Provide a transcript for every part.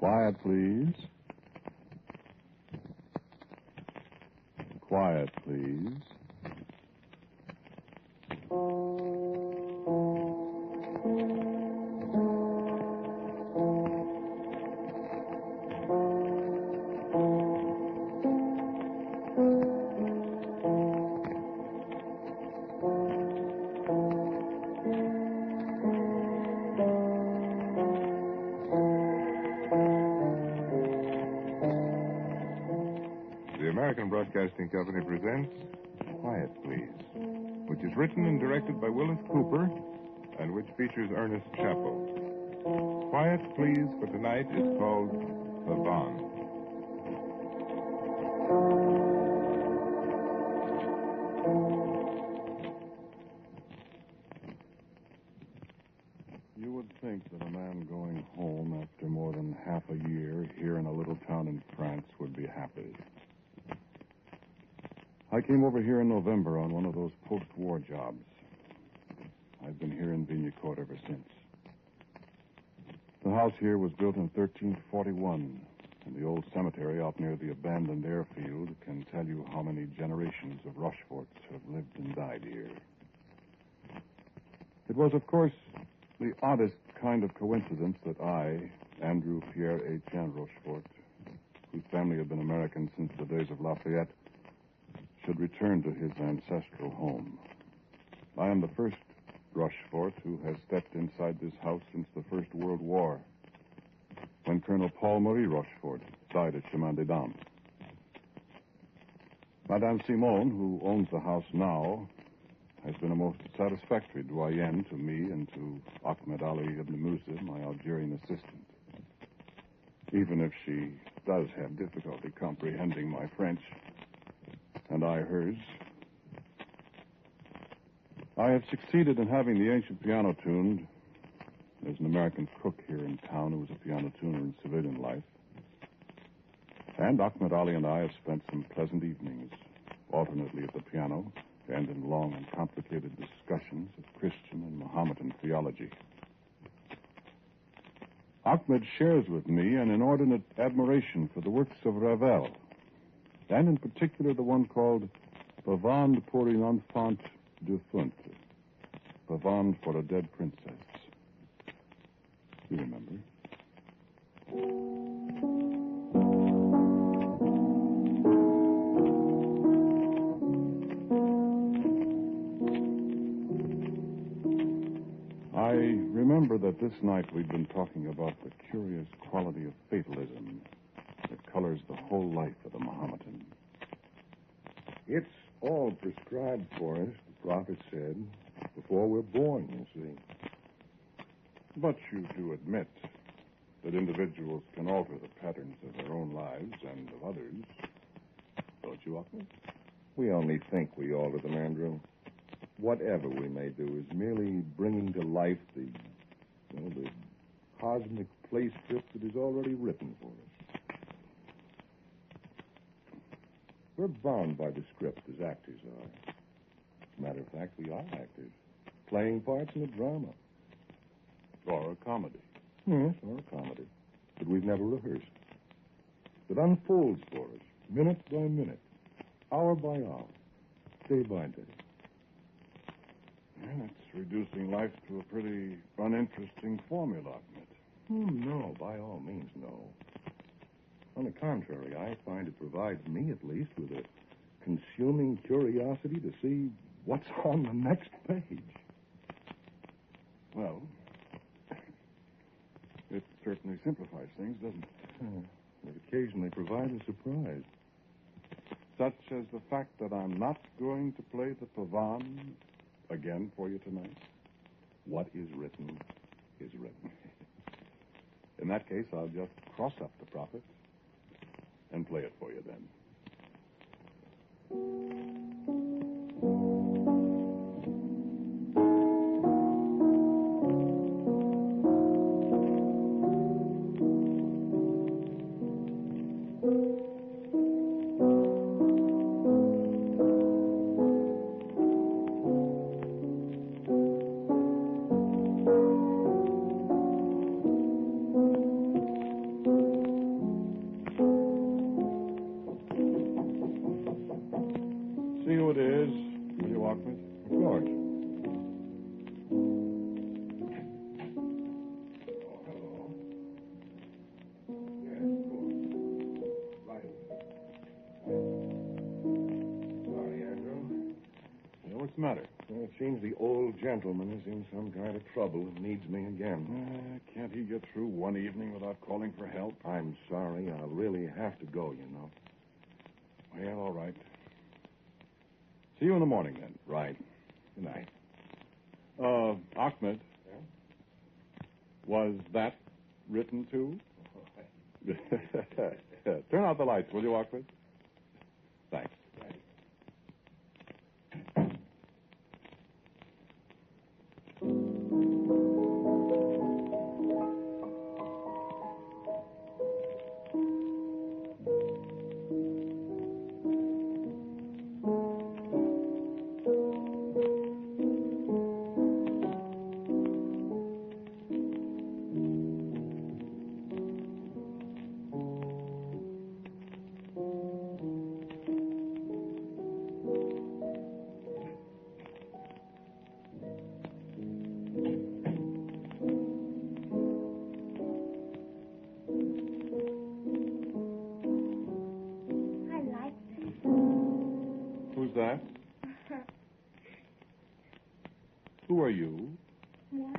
Quiet, please. Quiet, please. American Broadcasting Company presents Quiet, Please, which is written and directed by Wyllis Cooper and which features Ernest Chappell. Quiet, Please for tonight is called Pavanne. You would think that a man going home after more than half a year here in a little town in France would be happy. I came over here in November on one of those post-war jobs. I've been here in Vignecourt ever since. The house here was built in 1341, and the old cemetery out near the abandoned airfield can tell you how many generations of Rocheforts have lived and died here. It was, of course, the oddest kind of coincidence that I, Andrew Pierre Etienne Rochefort, whose family had been American since the days of Lafayette, should return to his ancestral home. I am the first Rochefort who has stepped inside this house since the First World War, when Colonel Paul Marie Rochefort died at Chemin des Dames. Madame Simone, who owns the house now, has been a most satisfactory doyenne to me and to Ahmed Ali ibn Musa, my Algerian assistant, even if she does have difficulty comprehending my French, and I hers. I have succeeded in having the ancient piano tuned. There's an American cook here in town who was a piano tuner in civilian life. And Ahmed Ali and I have spent some pleasant evenings, alternately at the piano and in long and complicated discussions of Christian and Mohammedan theology. Ahmed shares with me an inordinate admiration for the works of Ravel, and in particular the one called Pavanne pour une enfant défunte, Pavanne for a dead princess. You remember? I remember that this night we'd been talking about the curious quality of fatalism that colors the whole life of the Mohammedan. It's all prescribed for us, the prophet said, before we're born, you see. But you do admit that individuals can alter the patterns of their own lives and of others, don't you, Ahmed? We only think we alter them, Andrew. Whatever we may do is merely bringing to life the cosmic play script that is already written for us. We're bound by the script as actors are. As a matter of fact, we are actors, playing parts in a drama. Or a comedy. Yes, or a comedy. But we've never rehearsed. It unfolds for us, minute by minute, hour by hour, day by day. Yeah, that's reducing life to a pretty uninteresting formula, Ahmed. Oh, no, by all means, no. On the contrary, I find it provides me, at least, with a consuming curiosity to see what's on the next page. Well, it certainly simplifies things, doesn't it? It occasionally provides a surprise. Such as the fact that I'm not going to play the Pavanne again for you tonight. What is written is written. In that case, I'll just cross up the prophet and play it for you then. It seems the old gentleman is in some kind of trouble and needs me again. Can't he get through one evening without calling for help? I'm sorry. I'll really have to go, you know. Well, all right. See you in the morning, then. Right. Good night. Ahmed. Yeah? Was that written, too? Turn out the lights, will you, Ahmed? Thanks. Who's that? Who are you? Moi?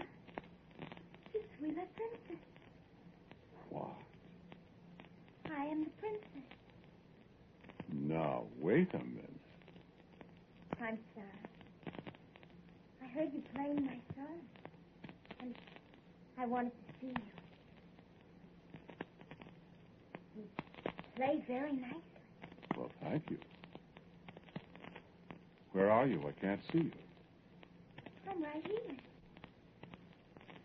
Je suis la princess. What? I am the princess. Now, wait a minute. I'm sorry. I heard you playing my song, and I wanted to see you. You play very nicely. Well, thank you. Where are you? I can't see you. I'm right here.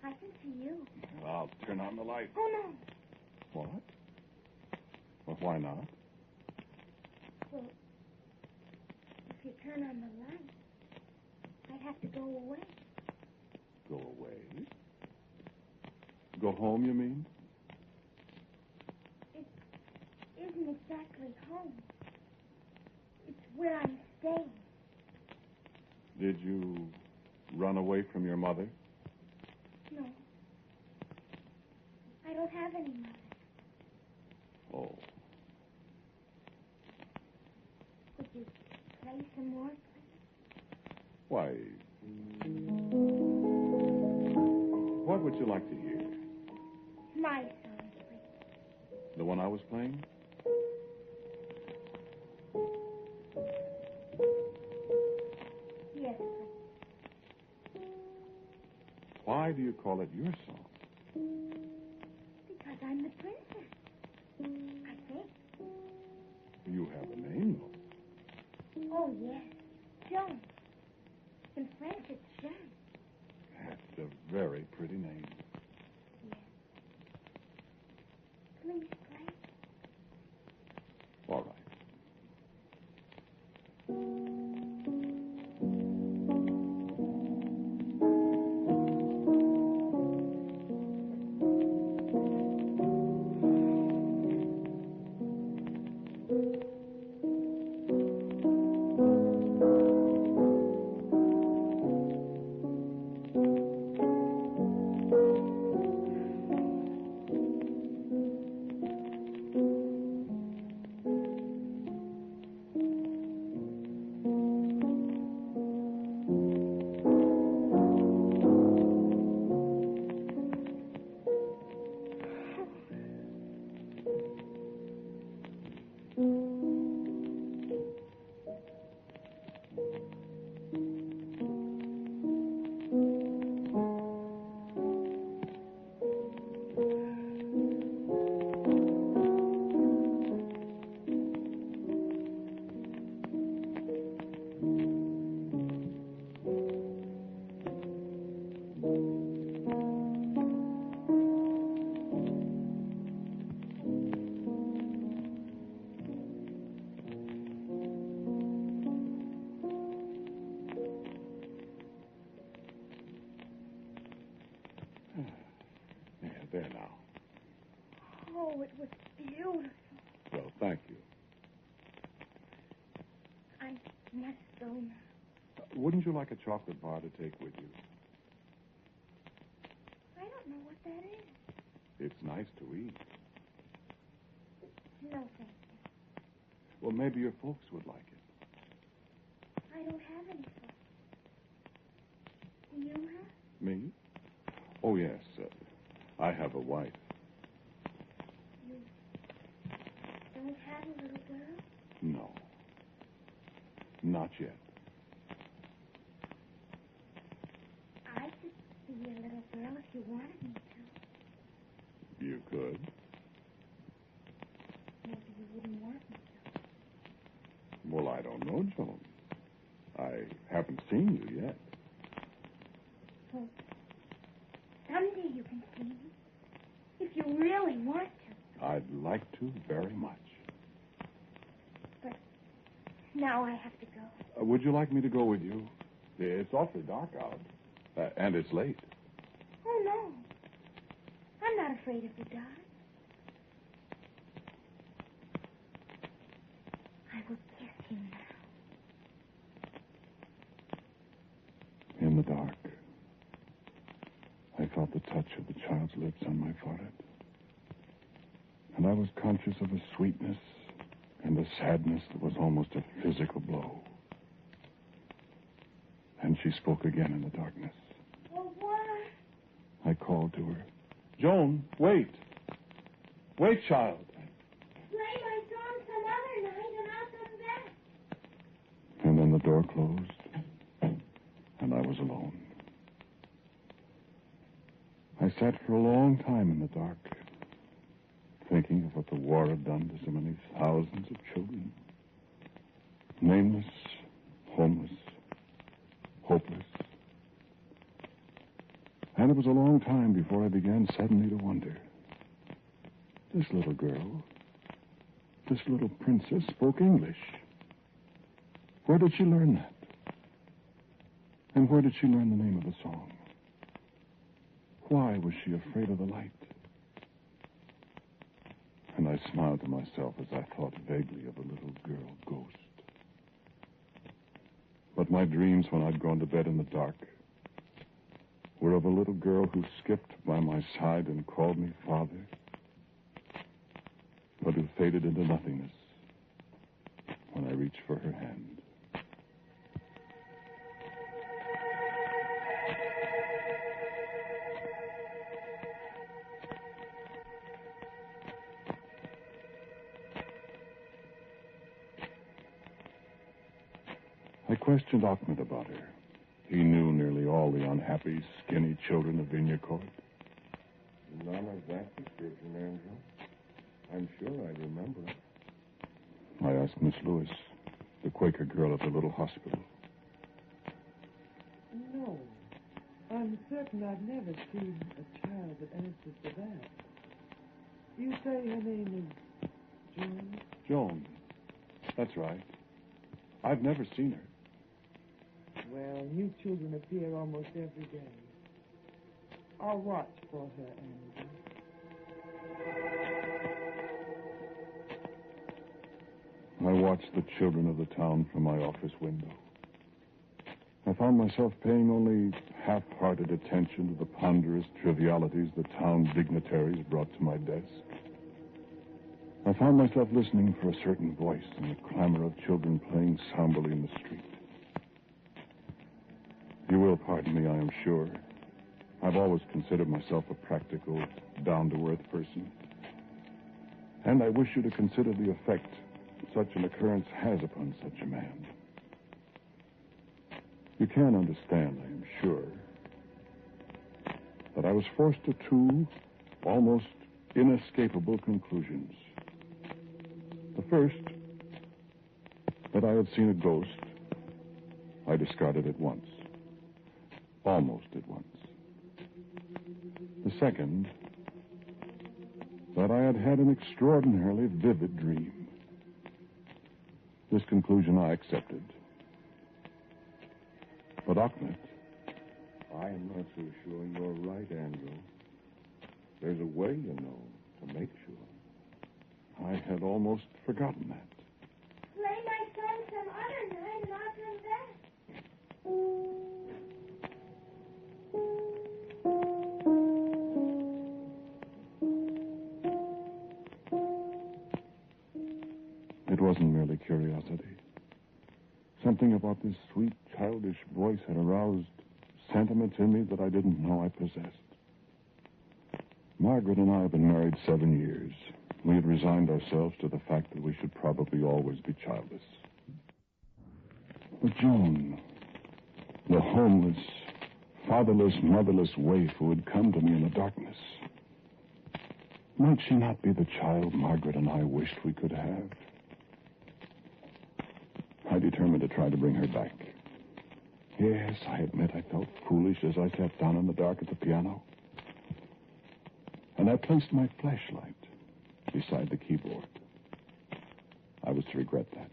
I can see you. Well, I'll turn on the light. Oh, no. What? Well, why not? Well, if you turn on the light, I'd have to go away. Go away? Go home, you mean? It isn't exactly home. It's where I'm staying. Did you run away from your mother? No. I don't have any mother. Oh. Would you play some more, please? Why? What would you like to hear? My song, please. The one I was playing? Yes, Why do you call it your song? because I'm the princess. I think. You have a name, though. Oh, yes. Joan. In French, it's Jean. That's a very pretty name. Yes. Please play. All right. There now. Oh, it was beautiful. Well, thank you. I must go now. Wouldn't you like a chocolate bar to take with you? I don't know what that is. It's nice to eat. No, thank you. Well, maybe your folks would like it. I don't have any folks. Me? Oh, yes. I have a wife. You don't have a little girl? No. Not yet. I could be a little girl if you wanted me to. You could. Maybe you wouldn't want me to. Well, I don't know, Joan. I haven't seen you yet. Well, someday you can see me. If you really want to. I'd like to very much. But now I have to go. Would you like me to go with you? It's awfully dark out. And it's late. Oh, no. I'm not afraid of the dark. I will kiss him now. In the dark, I felt the touch of the child's lips on my forehead. And I was conscious of a sweetness and a sadness that was almost a physical blow. And she spoke again in the darkness. Well, what? I called to her. Joan, wait. Wait, child. Play my song some other night and I'll come back. And then the door closed, and I was alone. I sat for a long time in the dark, thinking of what the war had done to so many thousands of children. Nameless, homeless, hopeless. And it was a long time before I began suddenly to wonder. This little girl, this little princess, spoke English. Where did she learn that? And where did she learn the name of the song? Why was she afraid of the light? And I smiled to myself as I thought vaguely of a little girl ghost. But my dreams when I'd gone to bed in the dark were of a little girl who skipped by my side and called me father, but who faded into nothingness when I reached for her hand. I questioned Ahmed about her. He knew nearly all the unhappy, skinny children of Vineyard Court. None of that description, Andrew. I'm sure I remember it. I asked Miss Lewis, the Quaker girl at the little hospital. No. I'm certain I've never seen a child that answers to that. You say her name is Joan? Joan. That's right. I've never seen her. Well, new children appear almost every day. I'll watch for her, Andrew. I watched the children of the town from my office window. I found myself paying only half-hearted attention to the ponderous trivialities the town dignitaries brought to my desk. I found myself listening for a certain voice in the clamor of children playing somberly in the street. You will pardon me, I am sure. I've always considered myself a practical, down-to-earth person. And I wish you to consider the effect such an occurrence has upon such a man. You can understand, I am sure, that I was forced to two almost inescapable conclusions. The first, that I had seen a ghost, I discarded at once. Almost at once. The second, that I had had an extraordinarily vivid dream. This conclusion I accepted. But Ahmed, I am not so sure you're right, Andrew. There's a way, you know, to make sure. I had almost forgotten that. Play my song some other night and I'll come back. It wasn't merely curiosity. Something about this sweet, childish voice had aroused sentiment in me that I didn't know I possessed. Margaret and I have been married 7 years. We had resigned ourselves to the fact that we should probably always be childless. But Joan, the homeless, fatherless, motherless waif who had come to me in the darkness, might she not be the child Margaret and I wished we could have? I determined to try to bring her back. Yes, I admit I felt foolish as I sat down in the dark at the piano. And I placed my flashlight beside the keyboard. I was to regret that.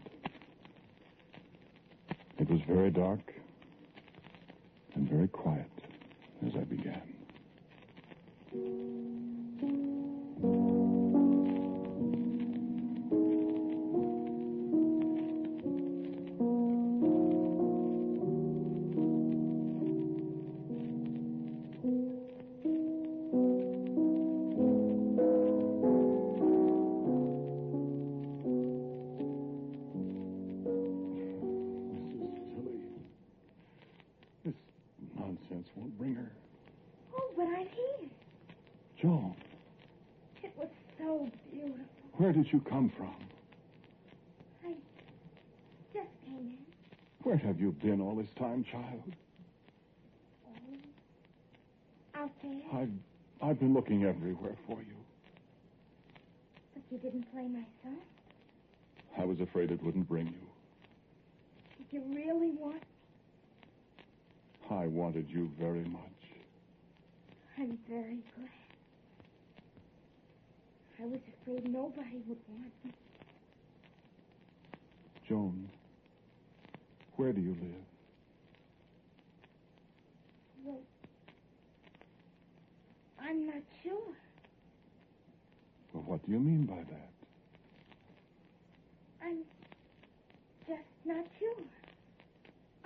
It was very dark and very quiet as I began. Won't bring her. Oh, but I'm here. Joan. It was so beautiful. Where did you come from? I just came in. Where have you been all this time, child? Oh, out there. I've been looking everywhere for you. But you didn't play my song. I was afraid it wouldn't bring you. Did you really want me? I wanted you very much. I'm very glad. I was afraid nobody would want me. Joan, where do you live? Well, I'm not sure. Well, what do you mean by that? I'm just not sure.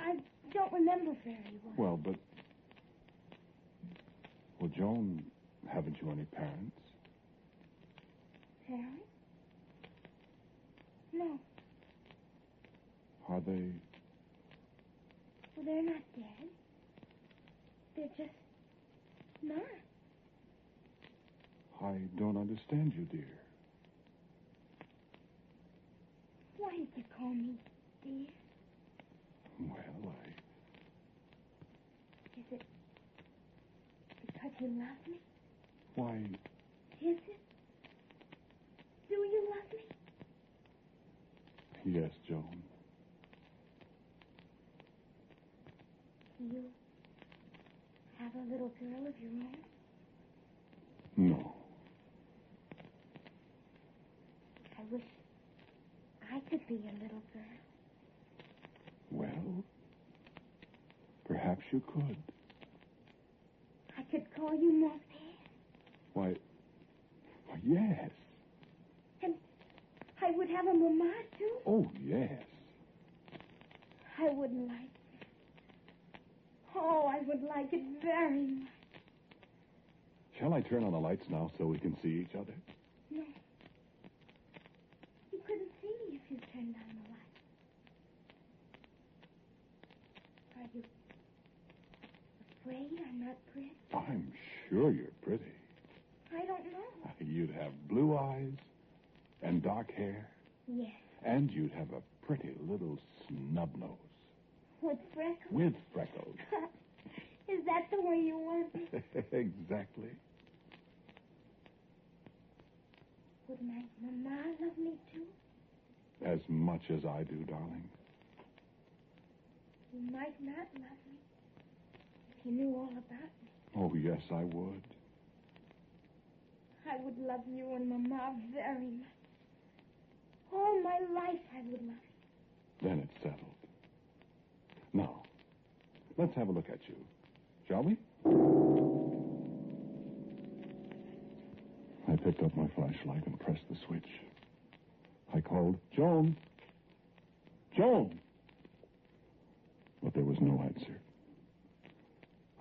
I don't remember very well. Well, Joan, haven't you any parents? Parents? No. Are they? Well, they're not dead. They're just not. I don't understand you, dear. Why did you call me dear? Well, Is it because you love me? Why, Is it? Do you love me? yes, Joan. Do you have a little girl of your own? No. I wish I could be a little girl. Well, perhaps you could. I could call you Moped. Why, yes. And I would have a mama, too. Oh, yes. I would like it. Oh, I would like it very much. Shall I turn on the lights now so we can see each other? No. You couldn't see me if you turned on the light. Are you afraid I'm not pretty? I'm sure you're pretty. I don't know. You'd have blue eyes and dark hair. Yes. And you'd have a pretty little snub nose. With freckles? With freckles. Is that the way you want me? Exactly. Would my mama love me, too? As much as I do, darling. You might not love me if you knew all about me. Oh, yes, I would. I would love you and Mama very much. All my life I would love you. Then it's settled. Now, let's have a look at you. Shall we? I picked up my flashlight and pressed the switch. I called, Joan! Joan! But there was no answer.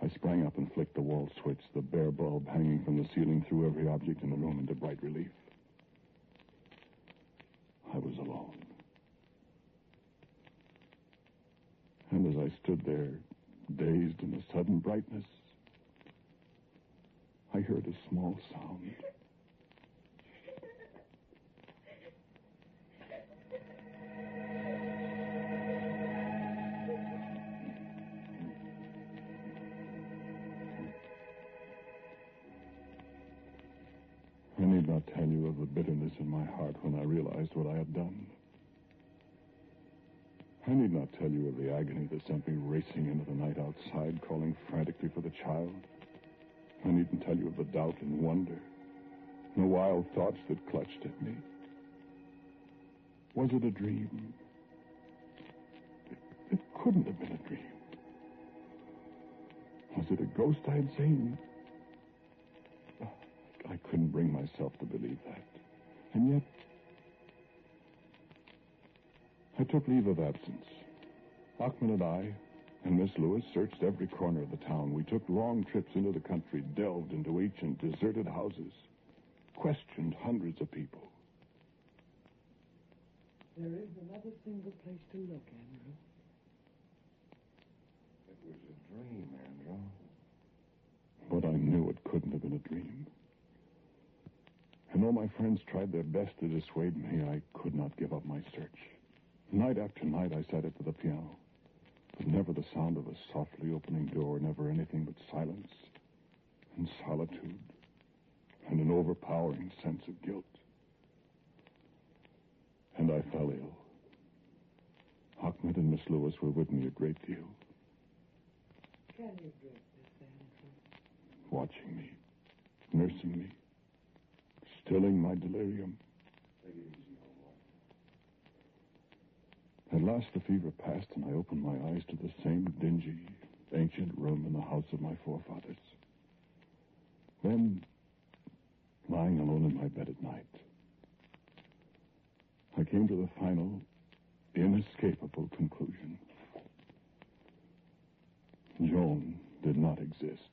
I sprang up and flicked the wall switch. The bare bulb hanging from the ceiling threw every object in the room into bright relief. I was alone. And as I stood there, dazed in the sudden brightness, I heard a small sound. I need not tell you of the bitterness in my heart when I realized what I had done. I need not tell you of the agony that sent me racing into the night outside, calling frantically for the child. I needn't tell you of the doubt and wonder, and the wild thoughts that clutched at me. Was it a dream? It couldn't have been a dream. Was it a ghost I had seen? I couldn't bring myself to believe that. And yet, I took leave of absence. Achman and I and Miss Lewis searched every corner of the town. We took long trips into the country, delved into ancient, deserted houses, questioned hundreds of people. There is another single place to look, Andrew. It was a dream, Andrew. But I knew it couldn't have been a dream. And though my friends tried their best to dissuade me, I could not give up my search. Night after night, I sat at the piano. But never the sound of a softly opening door, never anything but silence and solitude and an overpowering sense of guilt. And I fell ill. Ahmed and Miss Lewis were with me a great deal. Can you drink this, Andrew? Watching me, nursing me, stilling my delirium. At last the fever passed, and I opened my eyes to the same dingy, ancient room in the house of my forefathers. Then, lying alone in my bed at night, I came to the final, inescapable conclusion. Joan did not exist.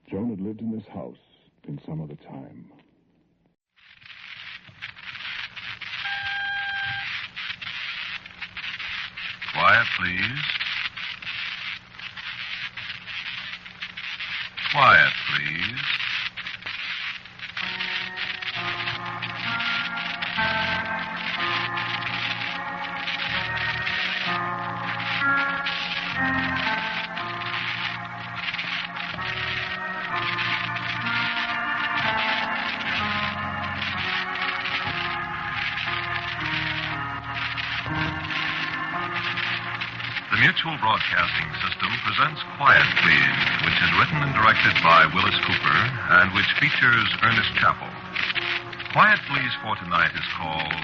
Joan had lived in this house in some other time. Quiet, please. Quiet, please. The Mutual Broadcasting System presents Quiet, Please, which is written and directed by Wyllis Cooper and which features Ernest Chappell. Quiet, Please for tonight is called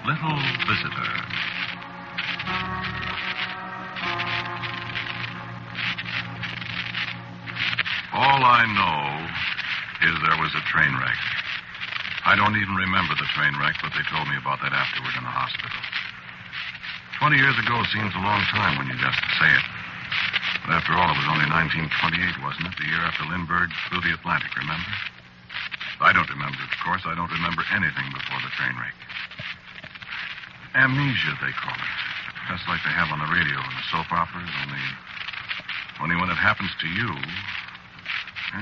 Little Visitor. All I know is there was a train wreck. I don't even remember the train wreck, but they told me about that afterward in the hospital. 20 years ago seems a long time when you just say it. But after all, it was only 1928, wasn't it? The year after Lindbergh flew the Atlantic, remember? I don't remember it, of course. I don't remember anything before the train wreck. Amnesia, they call it. Just like they have on the radio and the soap operas, only when it happens to you,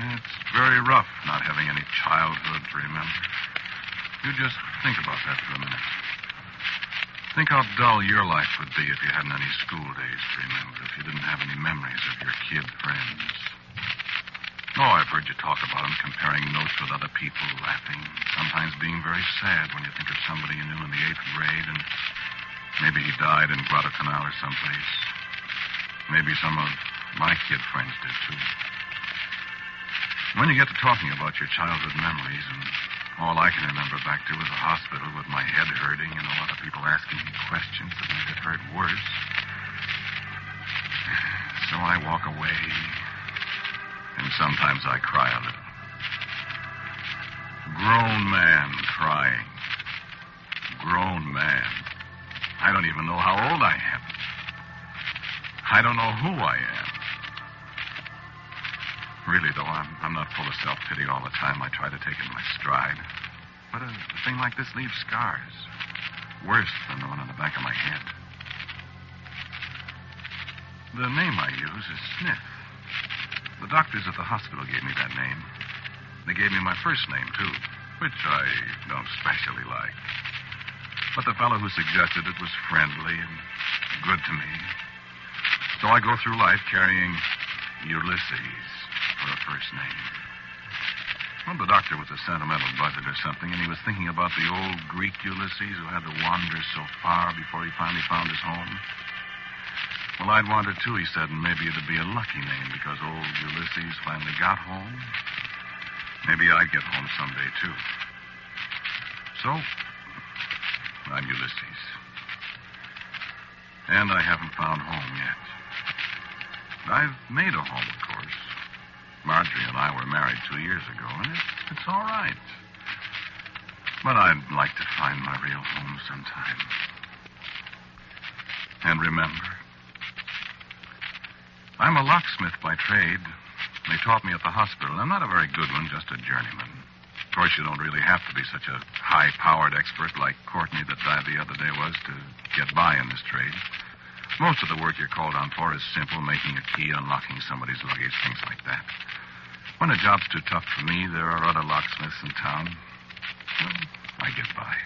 it's very rough not having any childhood to remember. You just think about that for a minute. Think how dull your life would be if you hadn't any school days to remember, if you didn't have any memories of your kid friends. Oh, I've heard you talk about them, comparing notes with other people, laughing, sometimes being very sad when you think of somebody you knew in the 8th grade, and maybe he died in Guadalcanal or someplace. Maybe some of my kid friends did, too. When you get to talking about your childhood memories, and all I can remember back to was the hospital with my head hurting and a lot of people asking me questions that made it hurt worse. So I walk away, and sometimes I cry a little. Grown man crying. Grown man. I don't even know how old I am. I don't know who I am. Really, though, I'm not full of self-pity all the time. I try to take it in my stride. But a thing like this leaves scars. Worse than the one on the back of my head. The name I use is Smith. The doctors at the hospital gave me that name. They gave me my first name, too, which I don't specially like. But the fellow who suggested it was friendly and good to me. So I go through life carrying Ulysses for a first name. Well, the doctor was a sentimental buzzard or something, and he was thinking about the old Greek Ulysses who had to wander so far before he finally found his home. Well, I'd wander too, he said, and maybe it'd be a lucky name because old Ulysses finally got home. Maybe I'd get home someday, too. So, I'm Ulysses. And I haven't found home yet. I've made a home, of course. Marjorie and I were married 2 years ago, and it's all right. But I'd like to find my real home sometime. And remember, I'm a locksmith by trade. They taught me at the hospital. I'm not a very good one, just a journeyman. Of course, you don't really have to be such a high-powered expert like Courtney that died the other day was to get by in this trade. Most of the work you're called on for is simple, making a key, unlocking somebody's luggage, things like that. When a job's too tough for me, there are other locksmiths in town. Well, I get by.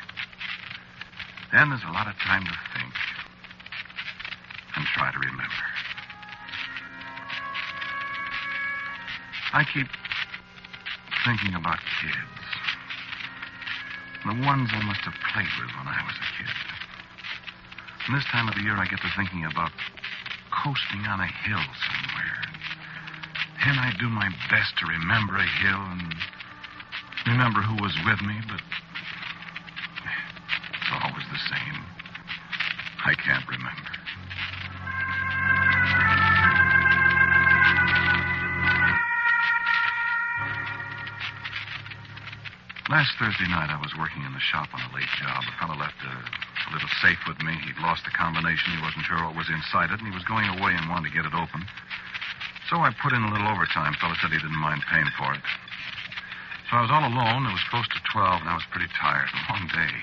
Then there's a lot of time to think and try to remember. I keep thinking about kids. The ones I must have played with when I was a kid. And this time of the year, I get to thinking about coasting on a hill somewhere. And I do my best to remember a hill and remember who was with me, but it's always the same. I can't remember. Last Thursday night, I was working in the shop on a late job. A fellow left a little safe with me. He'd lost the combination. He wasn't sure what was inside it, and he was going away and wanted to get it open. So I put in a little overtime. The fellow said he didn't mind paying for it. So I was all alone. It was close to 12, and I was pretty tired. A long day.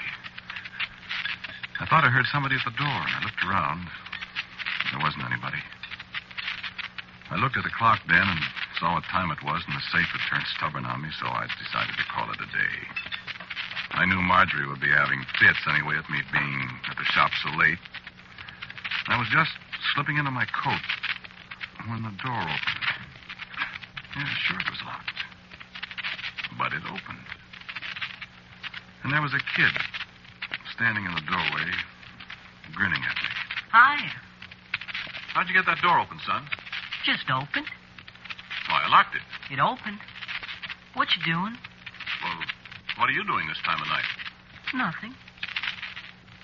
I thought I heard somebody at the door, and I looked around. There wasn't anybody. I looked at the clock then and saw what time it was, and the safe had turned stubborn on me, so I decided to call it a day. I knew Marjorie would be having fits anyway at me being at the shop so late. I was just slipping into my coat when the door opened. Yeah, sure, it was locked. But it opened. And there was a kid standing in the doorway, grinning at me. Hi. How'd you get that door open, son? Just opened. Why, I locked it. It opened. What you doing? Well, what are you doing this time of night? Nothing.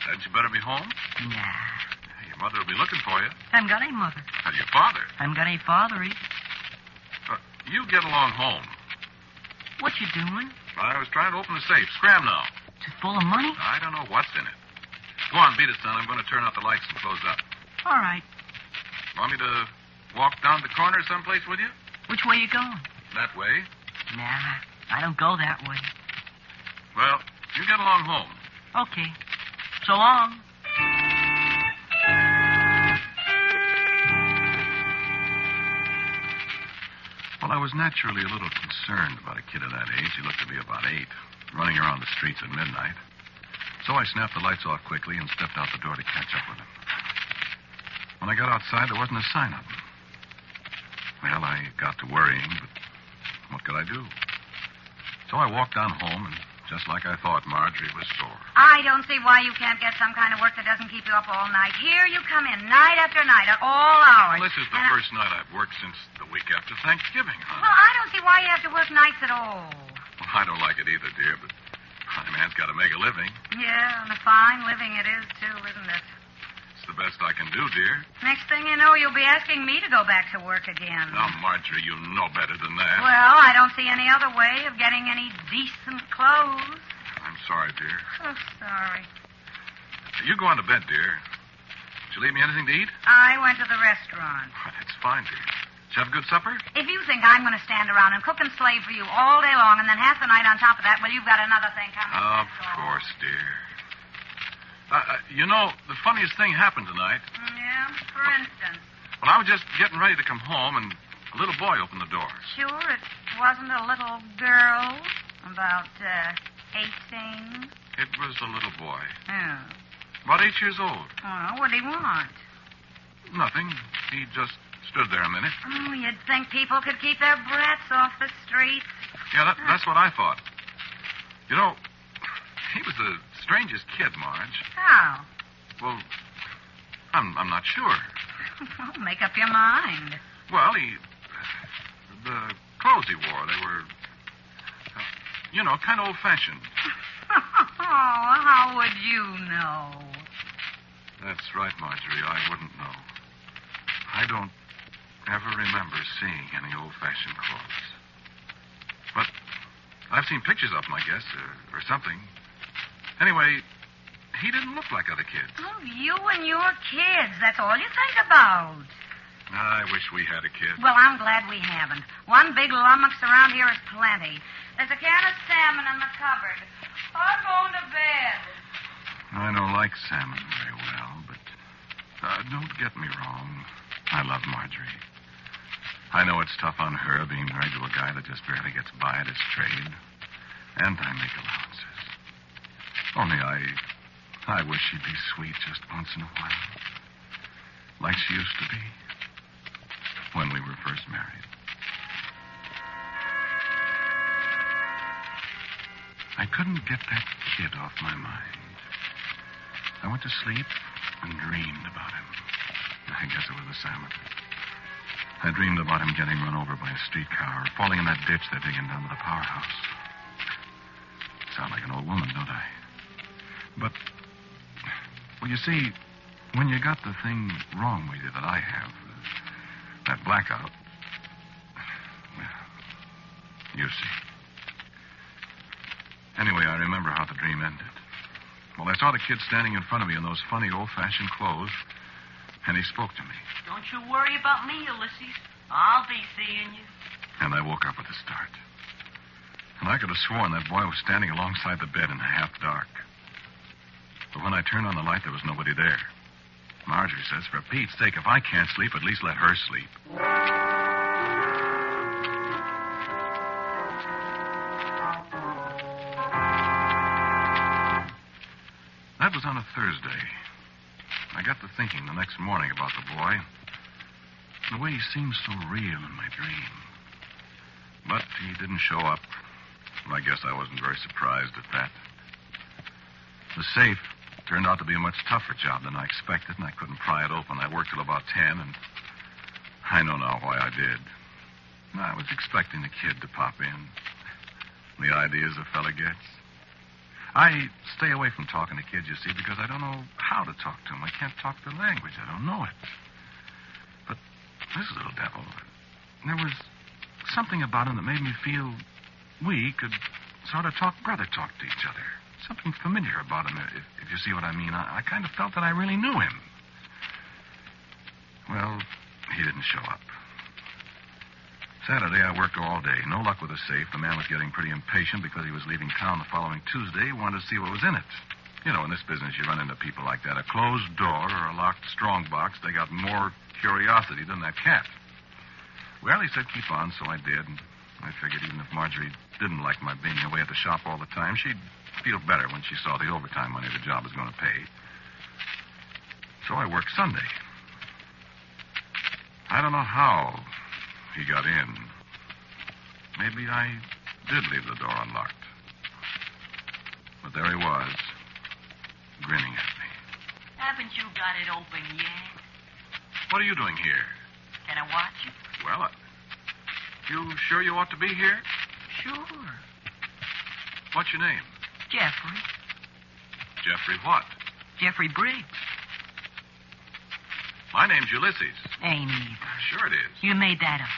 Hadn't you better be home? Nah. Your mother will be looking for you. Haven't got any mother. How's your father? Haven't got any father either. You get along home. What you doing? I was trying to open the safe. Scram now. Is it full of money? I don't know what's in it. Go on, beat it, son. I'm going to turn out the lights and close up. All right. Want me to walk down the corner someplace with you? Which way you going? That way. Nah, I don't go that way. Well, you get along home. Okay. So long. Well, I was naturally a little concerned about a kid of that age. He looked to be about 8, running around the streets at midnight. So I snapped the lights off quickly and stepped out the door to catch up with him. When I got outside, there wasn't a sign of him. Well, I got to worrying, but what could I do? So I walked down home, and just like I thought, Marjorie was sore. I don't see why you can't get some kind of work that doesn't keep you up all night. Here you come in, night after night, at all hours. Well, this is the first night I've worked since the week after Thanksgiving, huh? Well, I don't see why you have to work nights at all. Well, I don't like it either, dear, but a man's got to make a living. Yeah, and a fine living it is, too, isn't it? It's the best I can do, dear. Next thing you know, you'll be asking me to go back to work again. Now, Marjorie, you know better than that. Well, I don't see any other way of getting any decent clothes. I'm sorry, dear. So sorry. You go on to bed, dear. Did you leave me anything to eat? I went to the restaurant. Oh, that's fine, dear. Did you have a good supper? If you think I'm going to stand around and cook and slave for you all day long and then half the night on top of that, well, you've got another thing coming. Of course, dear. You know, the funniest thing happened tonight. Yeah? For instance? Well, I was just getting ready to come home, and a little boy opened the door. Sure, it wasn't a little girl about 18? It was a little boy. Oh. About 8 years old. Oh, what did he want? Nothing. He just stood there a minute. Oh, you'd think people could keep their brats off the streets. Yeah, that's what I thought. You know, he was the strangest kid, Marge. How? Well, I'm not sure. Well, make up your mind. Well, the clothes he wore, they were, kind of old-fashioned. Oh, how would you know? That's right, Marjorie. I wouldn't know. I don't ever remember seeing any old-fashioned clothes. But I've seen pictures of him, I guess, or something. Anyway, he didn't look like other kids. Oh, you and your kids. That's all you think about. I wish we had a kid. Well, I'm glad we haven't. One big lummox around here is plenty. There's a can of salmon in the cupboard. I'm going to bed. I don't like salmon very well, but don't get me wrong. I love Marjorie. I know it's tough on her being married to a guy that just barely gets by at his trade. And I make allowances. Only I wish she'd be sweet just once in a while. Like she used to be when we were first married. I couldn't get that kid off my mind. I went to sleep and dreamed about him. I guess it was the salmon. I dreamed about him getting run over by a streetcar or falling in that ditch they're digging down to the powerhouse. Sound like an old woman, don't I? But, well, you see, when you got the thing wrong with you that I have, that blackout, well, you see. Anyway, I remember how the dream ended. Well, I saw the kid standing in front of me in those funny old-fashioned clothes, and he spoke to me. Don't you worry about me, Ulysses. I'll be seeing you. And I woke up with a start. And I could have sworn that boy was standing alongside the bed in the half-dark. But when I turned on the light, there was nobody there. Marjorie says, for Pete's sake, if I can't sleep, at least let her sleep. That was on a Thursday. I got to thinking the next morning about the boy. The way he seemed so real in my dream. But he didn't show up. Well, I guess I wasn't very surprised at that. The safe turned out to be a much tougher job than I expected, and I couldn't pry it open. I worked till about 10, and I know now why I did. I was expecting the kid to pop in. The ideas a fella gets. I stay away from talking to kids, you see, because I don't know how to talk to them. I can't talk their language. I don't know it. But this little devil, there was something about him that made me feel we could sort of brother talk to each other. Something familiar about him, if you see what I mean. I kind of felt that I really knew him. Well, he didn't show up. Saturday, I worked all day. No luck with the safe. The man was getting pretty impatient because he was leaving town the following Tuesday. He wanted to see what was in it. You know, in this business, you run into people like that. A closed door or a locked strongbox, they got more curiosity than that cat. Well, he said keep on, so I did. And I figured even if Marjorie didn't like my being away at the shop all the time, she'd feel better when she saw the overtime money the job was going to pay. So I worked Sunday. I don't know how he got in. Maybe I did leave the door unlocked. But there he was, grinning at me. Haven't you got it open yet? What are you doing here? Can I watch you? Well, you sure you ought to be here? Sure. What's your name? Jeffrey. Jeffrey what? Jeffrey Briggs. My name's Ulysses. Ain't either. Sure it is. You made that up.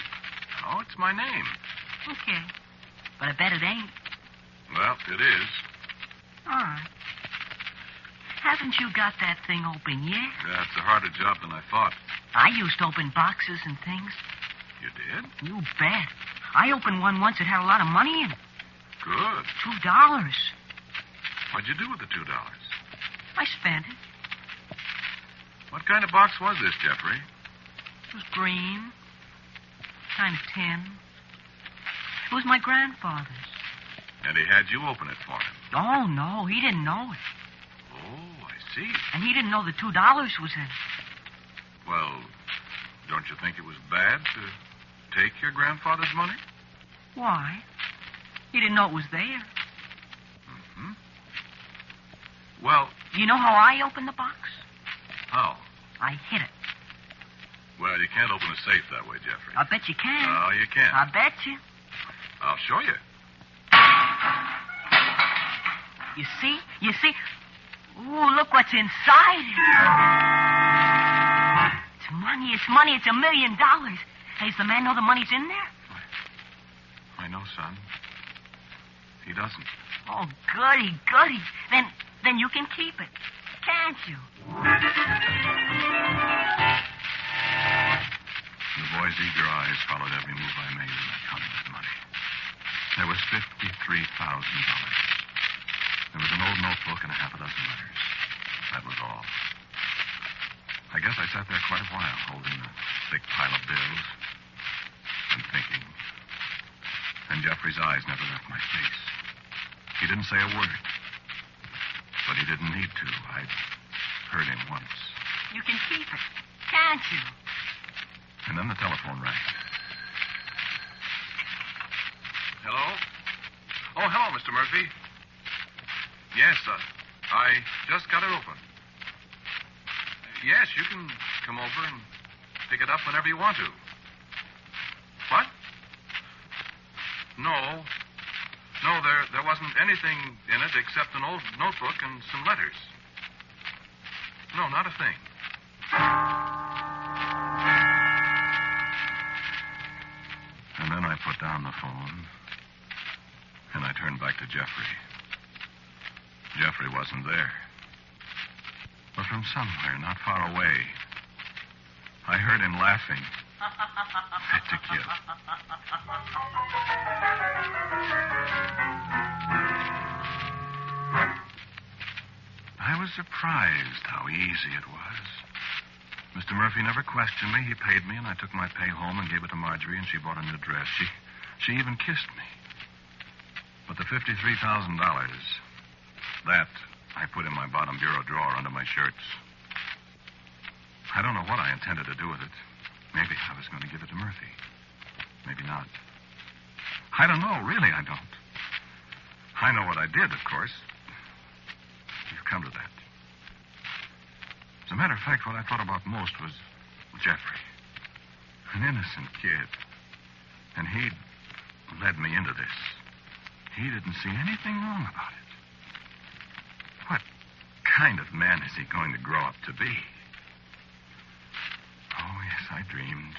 Oh, it's my name. Okay. But I bet it ain't. Well, it is. All right. Haven't you got that thing open yet? Yeah, it's a harder job than I thought. I used to open boxes and things. You did? You bet. I opened one once that had a lot of money in it. Good. $2. What'd you do with the $2? I spent it. What kind of box was this, Jeffrey? It was green, kind of tin. It was my grandfather's. And he had you open it for him. Oh, no, he didn't know it. Oh, I see. And he didn't know the $2 was in it. Well, don't you think it was bad to take your grandfather's money? Why? He didn't know it was there. Mm-hmm. Well... You know how I opened the box? How? I hid it. Well, you can't open a safe that way, Jeffrey. I bet you can. No, you can't. I bet you. I'll show you. You see? You see? Ooh, look what's inside it. It's money. It's money. It's $1 million. Hey, does the man know the money's in there? I know, son. He doesn't. Oh, goody, goody. Then you can keep it, can't you? The boy's eager eyes followed every move I made as I counted that money. There was $53,000. There was an old notebook and a half a dozen letters. That was all. I guess I sat there quite a while, holding the thick pile of bills and thinking. And Jeffrey's eyes never left my face. He didn't say a word. But he didn't need to. I'd heard him once. You can keep it, can't you? And then the telephone rang. Hello? Oh, hello, Mr. Murphy. Yes, I just got it open. Yes, you can come over and pick it up whenever you want to. What? No. No, there wasn't anything in it except an old notebook and some letters. No, not a thing. And then I put down the phone, and I turned back to Jeffrey. Jeffrey wasn't there. But from somewhere not far away, I heard him laughing. Fit to kill. I was surprised how easy it was. Mr. Murphy never questioned me. He paid me, and I took my pay home and gave it to Marjorie, and she bought a new dress. She even kissed me. But the $53,000, that I put in my bottom bureau drawer under my shirts. I don't know what I intended to do with it. Maybe I was going to give it to Murphy. Maybe not. I don't know. Really, I don't. I know what I did, of course. You've come to that. As a matter of fact, what I thought about most was Jeffrey. An innocent kid. And he'd led me into this. He didn't see anything wrong about it. What kind of man is he going to grow up to be? Oh, yes, I dreamed.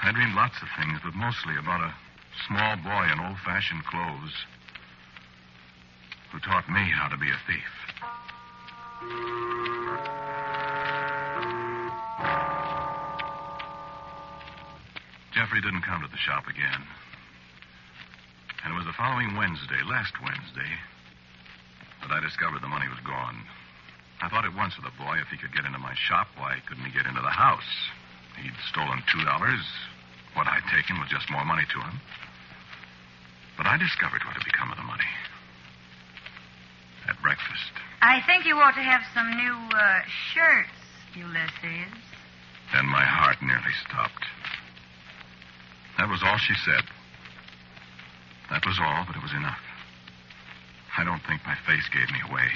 I dreamed lots of things, but mostly about a small boy in old-fashioned clothes who taught me how to be a thief. Jeffrey didn't come to the shop again. And it was the following Wednesday, last Wednesday, that I discovered the money was gone. I thought at once of the boy. If he could get into my shop, why couldn't he get into the house? He'd stolen $2. What I'd taken was just more money to him. But I discovered what had become of the money. At breakfast. I think you ought to have some new shirts, Ulysses. Then my heart nearly stopped. That was all she said. That was all, but it was enough. I don't think my face gave me away.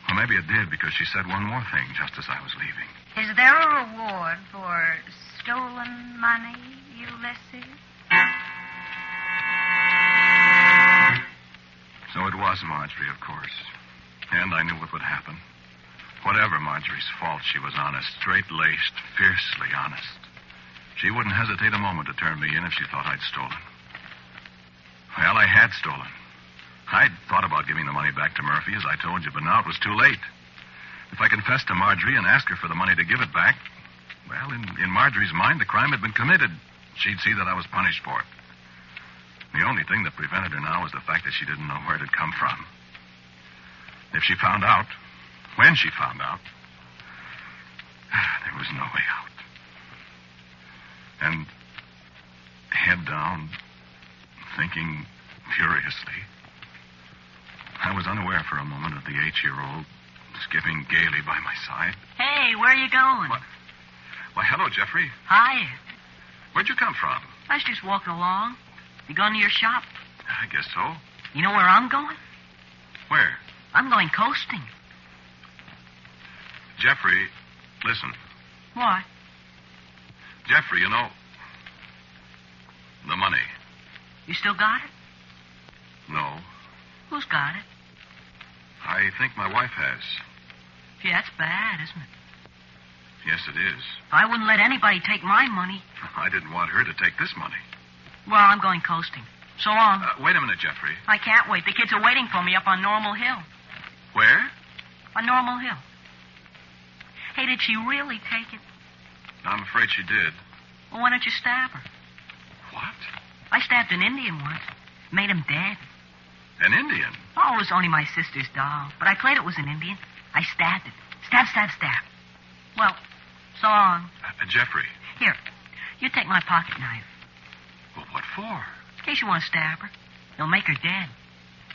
Or maybe it did, because she said one more thing just as I was leaving. Is there a reward for stolen money, Ulysses? So it was Marjorie, of course. And I knew what would happen. Whatever Marjorie's fault, she was honest, straight-laced, fiercely honest. She wouldn't hesitate a moment to turn me in if she thought I'd stolen. Well, I had stolen. I'd thought about giving the money back to Murphy, as I told you, but now it was too late. If I confessed to Marjorie and asked her for the money to give it back, well, in Marjorie's mind, the crime had been committed. She'd see that I was punished for it. The only thing that prevented her now was the fact that she didn't know where it had come from. If she found out, when she found out, there was no way out. and head down, thinking furiously. I was unaware for a moment of the 8-year-old skipping gaily by my side. Hey, where are you going? Why, hello, Jeffrey. Hi. Where'd you come from? I was just walking along. You going to your shop? I guess so. You know where I'm going? Where? I'm going coasting. Jeffrey, listen. What? Jeffrey, you know, the money. You still got it? No. Who's got it? I think my wife has. Yeah, that's bad, isn't it? Yes, it is. I wouldn't let anybody take my money. I didn't want her to take this money. Well, I'm going coasting. So long. Wait a minute, Jeffrey. I can't wait. The kids are waiting for me up on Normal Hill. Where? On Normal Hill. Hey, did she really take it? I'm afraid she did. Well, why don't you stab her? What? I stabbed an Indian once. Made him dead. An Indian? Oh, it was only my sister's doll. But I played it was an Indian. I stabbed it. Stab, stab, stab. Well, so long. Jeffrey. Here, you take my pocket knife. Well, what for? In case you want to stab her. You'll make her dead.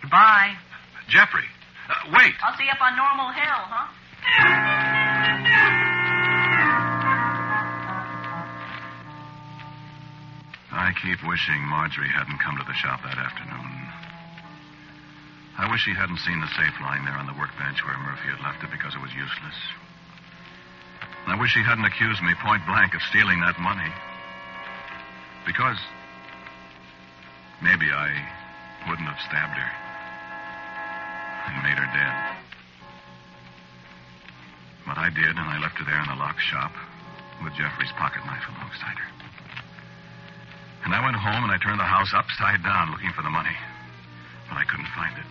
Goodbye. Jeffrey, wait. I'll see you up on Normal Hill, huh? I keep wishing Marjorie hadn't come to the shop that afternoon. I wish she hadn't seen the safe lying there on the workbench where Murphy had left it because it was useless. And I wish she hadn't accused me point blank of stealing that money. Because maybe I wouldn't have stabbed her and made her dead. But I did, and I left her there in the locked shop with Jeffrey's pocket knife alongside her. And I went home and I turned the house upside down looking for the money. But I couldn't find it.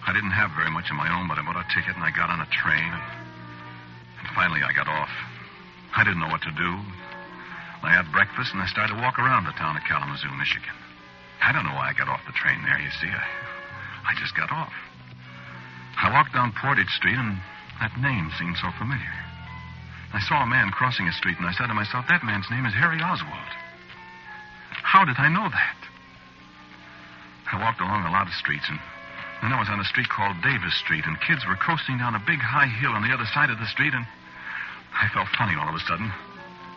I didn't have very much of my own, but I bought a ticket and I got on a train. And finally I got off. I didn't know what to do. I had breakfast and I started to walk around the town of Kalamazoo, Michigan. I don't know why I got off the train there, you see. I just got off. I walked down Portage Street and that name seemed so familiar. I saw a man crossing a street and I said to myself, that man's name is Harry Oswald. How did I know that? I walked along a lot of streets, and then I was on a street called Davis Street, and kids were coasting down a big high hill on the other side of the street, and I felt funny all of a sudden.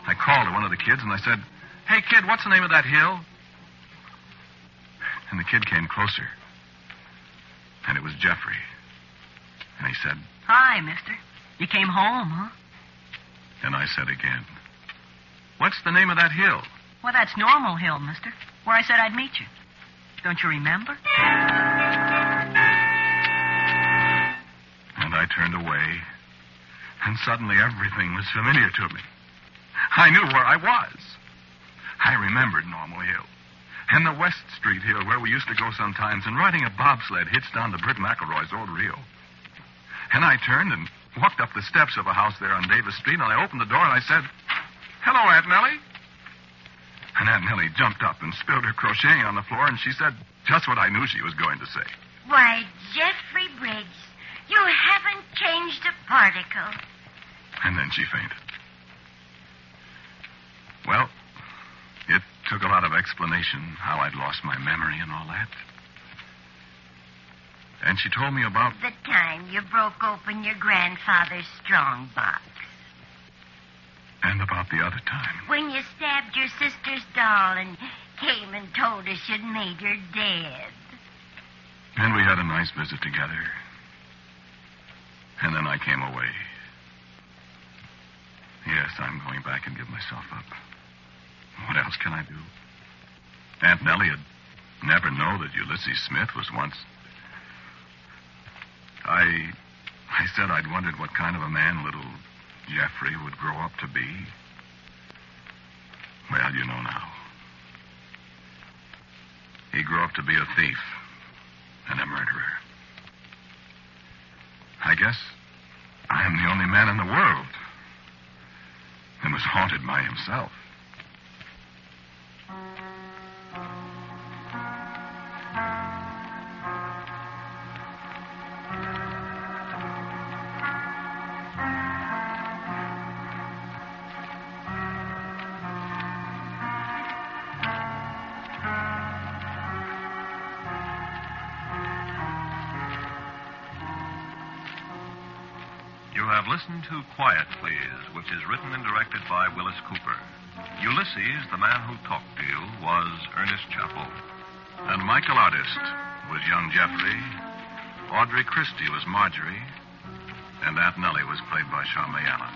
I called to one of the kids, and I said, hey, kid, what's the name of that hill? And the kid came closer, and it was Jeffrey. And he said, Hi, mister. You came home, huh? And I said again, what's the name of that hill? Well, that's Normal Hill, mister, where I said I'd meet you. Don't you remember? And I turned away, and suddenly everything was familiar to me. I knew where I was. I remembered Normal Hill, and the West Street Hill where we used to go sometimes, and riding a bobsled hitched down to Britt McElroy's old reel. And I turned and walked up the steps of a house there on Davis Street, and I opened the door and I said, hello, Aunt Nellie. And Aunt Nellie jumped up and spilled her crocheting on the floor, and she said just what I knew she was going to say. Why, Jeffrey Briggs, you haven't changed a particle. And then she fainted. Well, it took a lot of explanation how I'd lost my memory and all that. And she told me about... the time you broke open your grandfather's strong box. And about the other time. When you stabbed your sister's doll and came and told us you'd made her dead. And we had a nice visit together. And then I came away. Yes, I'm going back and give myself up. What else can I do? Aunt Nellie had never known that Ulysses Smith was once... I said I'd wondered what kind of a man little Jeffrey would grow up to be. Well, you know now. He grew up to be a thief and a murderer. I guess I am the only man in the world that was haunted by himself. have listened to Quiet, Please, which is written and directed by Wyllis Cooper. Ulysses, the man who talked to you, was Ernest Chappell. And Michael Artist was young Jeffrey. Audrey Christie was Marjorie. And Aunt Nellie was played by Charmaine Allen.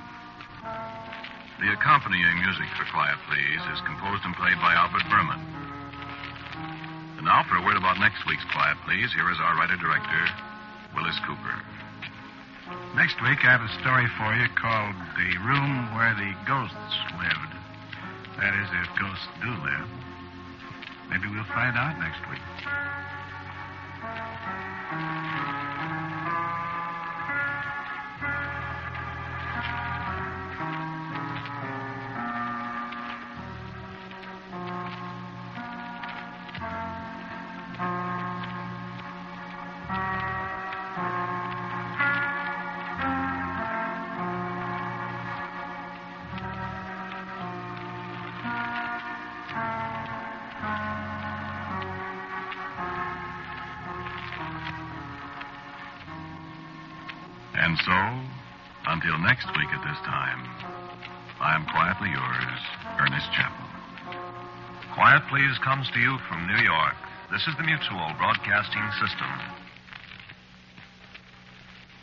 The accompanying music for Quiet, Please is composed and played by Albert Berman. And now for a word about next week's Quiet, Please, here is our writer-director, Wyllis Cooper. Next week, I have a story for you called The Room Where the Ghosts Lived. That is, if ghosts do live. Maybe we'll find out next week. And so, until next week at this time, I am quietly yours, Ernest Chappell. Quiet, Please comes to you from New York. This is the Mutual Broadcasting System.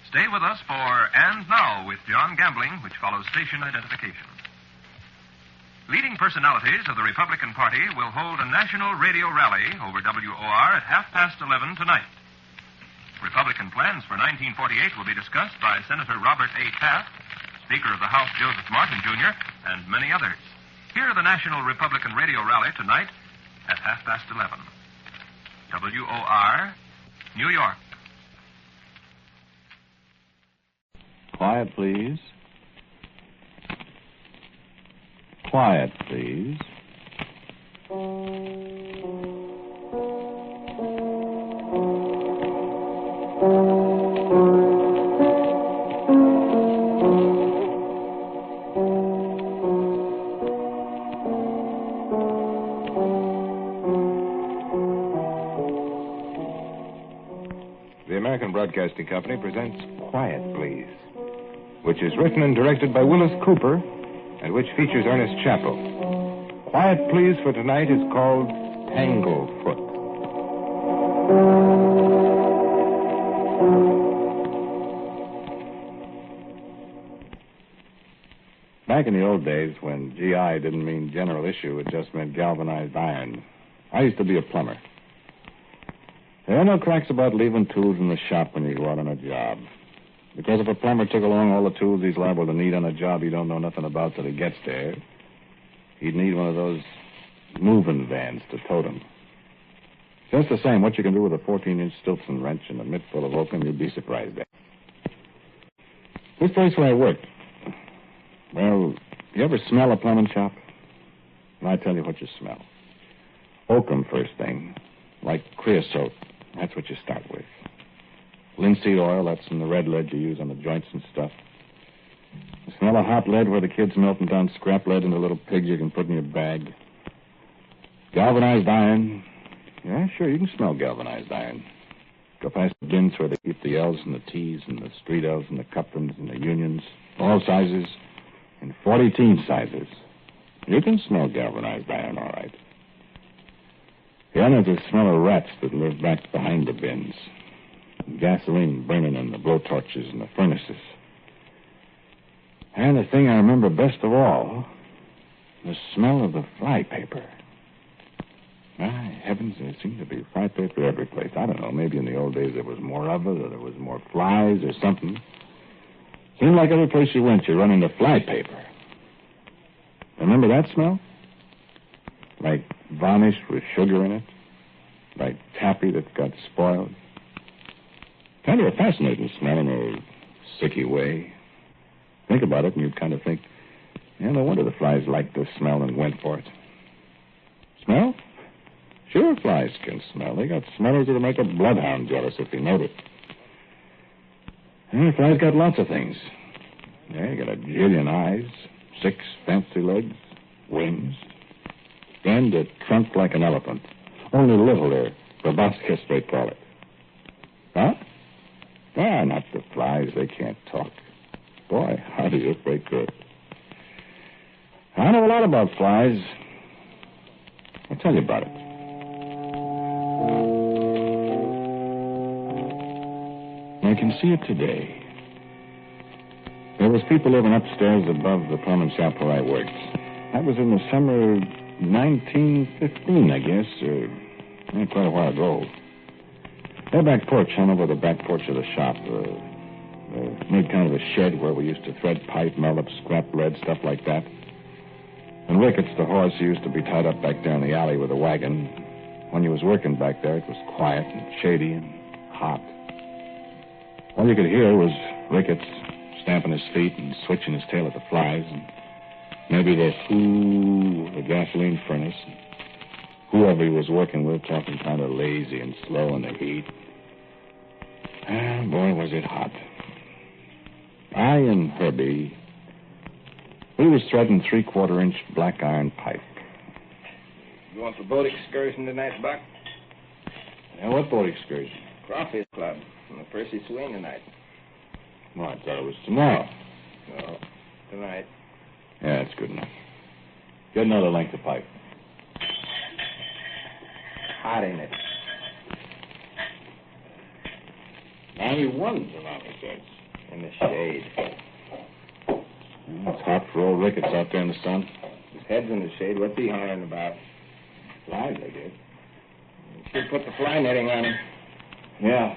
Stay with us for And Now with John Gambling, which follows station identification. Leading personalities of the Republican Party will hold a national radio rally over WOR at 11:30 tonight. Republican plans for 1948 will be discussed by Senator Robert A. Taft, Speaker of the House Joseph Martin, Jr., and many others. Hear the National Republican Radio Rally tonight at 11:30. WOR, New York. Quiet, please. Quiet, please. The American Broadcasting Company presents Quiet, Please, which is written and directed by Wyllis Cooper and which features Ernest Chappell. Quiet, Please for tonight is called Tanglefoot. Back in the old days, when GI didn't mean general issue, it just meant galvanized iron. I used to be a plumber. There are no cracks about leaving tools in the shop when you go out on a job. Because if a plumber took along all the tools he's liable to need on a job he don't know nothing about till he gets there, he'd need one of those moving vans to tote him. Just the same, what you can do with a 14-inch Stilson wrench and a mitt full of oakum, you'd be surprised at. This place where I worked, well, you ever smell a plumbing shop? And I tell you what you smell. Oakum first thing, like creosote. That's what you start with. Linseed oil, that's in the red lead you use on the joints and stuff. You smell of hot lead where the kids melting down scrap lead into little pigs you can put in your bag. Galvanized iron. Yeah, sure, you can smell galvanized iron. Go past the bins where they keep the L's and the T's and the street L's and the Cuprins and the Unions. All sizes and 40 teen sizes. You can smell galvanized iron, all right. Then there's the smell of rats that live back behind the bins. Gasoline burning in the blowtorches and the furnaces. And the thing I remember best of all, the smell of the flypaper. My heavens, there seemed to be flypaper every place. I don't know, maybe in the old days there was more of it, or there was more flies or something. Seemed like every place you went, you run into flypaper. Remember that smell? Like varnish with sugar in it? Like taffy that got spoiled? Kind of a fascinating smell in a sicky way. Think about it and you'd kind of think, yeah, no wonder the flies liked the smell and went for it. Smell? Sure, flies can smell. They got smellers that'll make a bloodhound jealous if he knowed it. And the flies got lots of things. Yeah, you got a jillion eyes, 6 fancy legs, wings, and a trunk like an elephant. Only littler, proboscis, they call it. Huh? Ah, not the flies. They can't talk. Boy, how do you break good? I know a lot about flies. I'll tell you about it. I can see it today. There was people living upstairs above the plumbing shop where I worked. That was in the summer of 1915, I guess, or quite a while ago. Their back porch hung over the back porch of the shop. Made kind of a shed where we used to thread pipe, melt up scrap lead, stuff like that. And Ricketts, the horse, he used to be tied up back down the alley with a wagon. When he was working back there, it was quiet and shady and hot. All you could hear was Ricketts stamping his feet and switching his tail at the flies, and maybe the hoo of the gasoline furnace. Whoever he was working with talking kind of lazy and slow in the heat. And boy, was it hot. I and Herbie, we was threading 3/4-inch black iron pipe. You want the boat excursion tonight, Buck? Yeah, what boat excursion? Crawfish Club on the Percy Swing tonight. Well, I thought it was tomorrow. No, tonight. Yeah, that's good enough. Get another length of pipe. Hot, ain't it? 91 thermometer says. In the shade. It's hot for old Ricketts out there in the sun. His head's in the shade. What's he hollering about? Flies, I guess. You should put the fly netting on him. Yeah.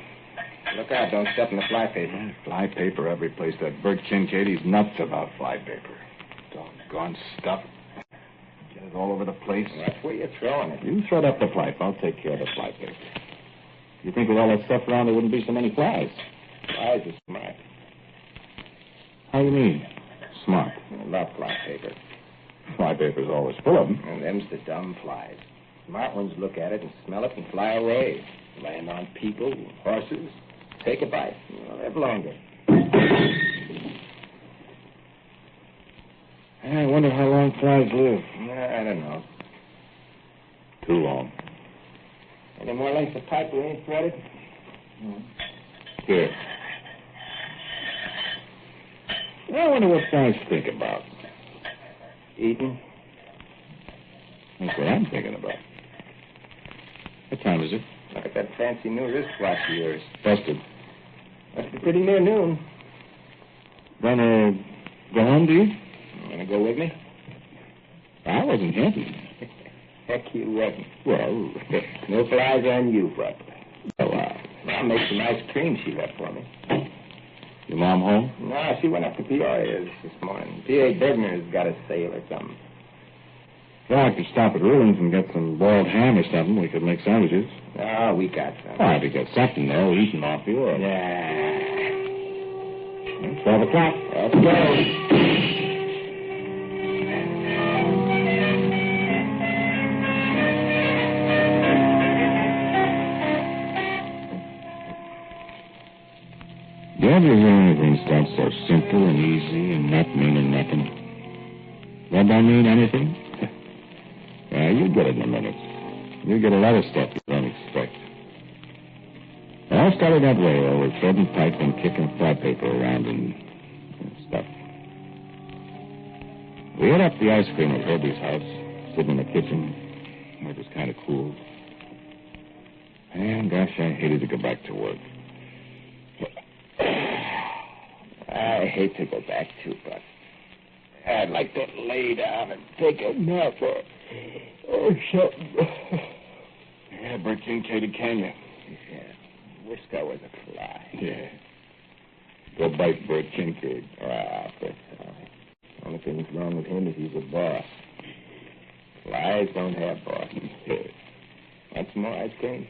Look out, don't step in the fly paper. Fly paper every place. That Bert Kincaid, he's nuts about fly paper. Doggone stuff. Get it all over the place. Well, that's where you're throwing it. You thread up the pipe. I'll take care of the fly paper. You think with all that stuff around there wouldn't be so many flies? Flies are smart. How do you mean, smart? I love fly paper. Fly paper's always full of them. And them's the dumb flies. Smart ones look at it and smell it and fly away. Land on people, horses, take a bite. Live longer. I wonder how long flies live. I don't know. Too long. Any more lengths of pipe we ain't threaded? Here. I wonder what flies think about. Eating? That's what I'm thinking about. What time is it? Look at that fancy new wristwatch of yours. Busted. Must be pretty near noon. Gonna go home, do you? You gonna go with me? I wasn't hinting. Heck, you wasn't. Well, no flies on you, Buck. Oh, I'll make some ice cream she left for me. Your mom home? No, she went up to Peoria this morning. P.A. Bergner's got a sale or something. Well, I could stop at Ruins and get some boiled ham or something. We could make sandwiches. Oh, we got some. Well, if you got something, though, eating off you. Or... Nah. 12 o'clock. Let's go. Do you ever hear anything start so simple and easy and not meaning nothing? That don't mean anything? Yeah, you get it in a minute. You get a lot of stuff you don't expect. It all started that way, over threading pipe and kicking fly paper around and stuff. We ate up the ice cream at Herbie's house, sitting in the kitchen. It was kind of cool. And gosh, I hated to go back to work. I hate to go back too, but I'd like to lay down and take a nap or something. Yeah, Bert Kincaid, can you? Yeah. Wish I was a fly. Yeah. Go bite Bert Kincaid. Well, but only thing that's wrong with him is he's a boss. Flies don't have bosses. Yeah. Want some more ice cream?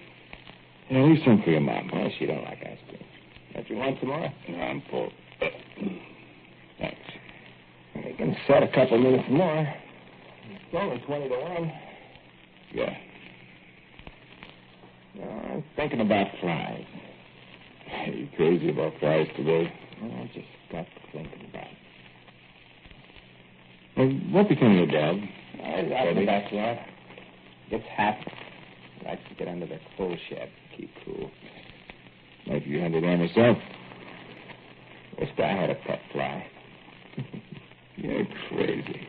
Yeah, leave some for your mom. Well, she don't like ice cream. Don't you want some more? No, I'm full. Thanks. We can set a couple minutes more. It's only 20 to 1. Yeah. No, I'm thinking about flies. Are you crazy about flies today? Well, I just got to thinking about it. Well, what became of your dog? I'll be back to it. Gets hot. Likes to get under the coal shed. Keep cool. Maybe you had it on yourself. Wished I had a pet fly. You're crazy.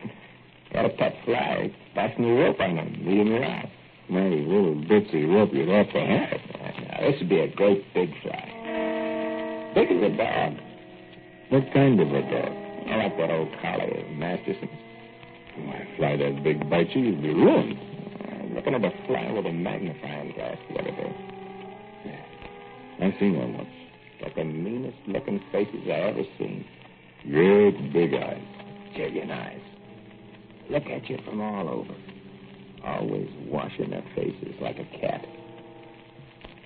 Got a pet fly, fasten the rope on him, lead him around. Maybe little bitsy rope you'd have to have. Now, this would be a great big fly. Big as a dog. What kind of a dog? I like that old collie of Masterson's. Why, fly that big bite you, you'd be ruined. Looking at a fly with a magnifying glass the other day. I seen one once. Got the meanest looking faces I ever seen. Great big eyes. Jillian eyes. Look at you from all over. Always washing their faces like a cat.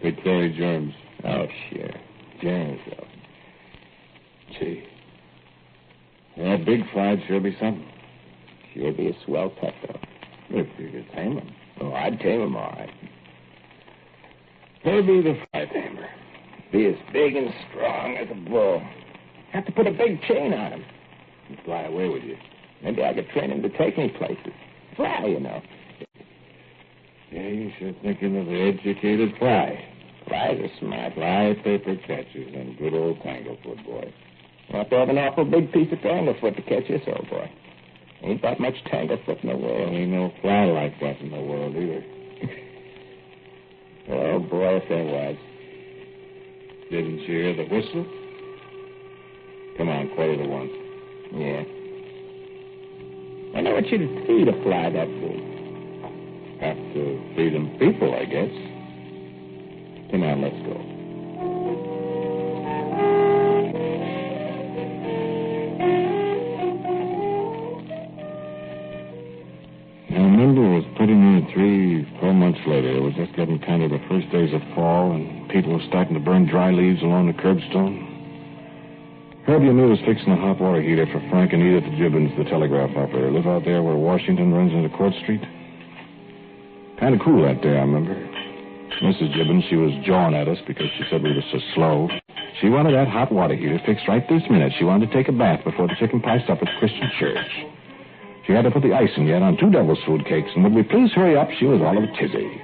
They carry germs. Oh, sure. Germs, though. Gee. That big fly'd sure be something. Sure be a swell pet, though. If you could tame him. Oh, I'd tame him all right. He'll be the fly tamer. Be as big and strong as a bull. Have to put a big chain on him. And fly away with you. Maybe I could train him to take me places. Fly, you know. Yeah, you sure thinking of the educated fly. Flies are smart. Fly paper catchers and good old tanglefoot, boy. You'll have to have an awful big piece of tanglefoot to catch this old boy. Ain't that much tanglefoot in the world. Ain't no fly like that in the world either. Oh, boy, if there was. Didn't you hear the whistle? Come on, 1:45. Yeah. I know what you'd feed a fly that big. Have to feed them people, I guess. Come on, let's go. I remember it was pretty near 3-4 months later. It was just getting kind of the first days of fall, and people were starting to burn dry leaves along the curbstone. Herbie and me was fixing a hot water heater for Frank and Edith Gibbons, the telegraph operator. Live out there where Washington runs into Court Street. Kind of cool that day, I remember. Mrs. Gibbons, she was jawing at us because she said we were so slow. She wanted that hot water heater fixed right this minute. She wanted to take a bath before the chicken pie supper at Christian Church. She had to put the icing yet on 2 devil's food cakes, and would we please hurry up, she was all of a tizzy.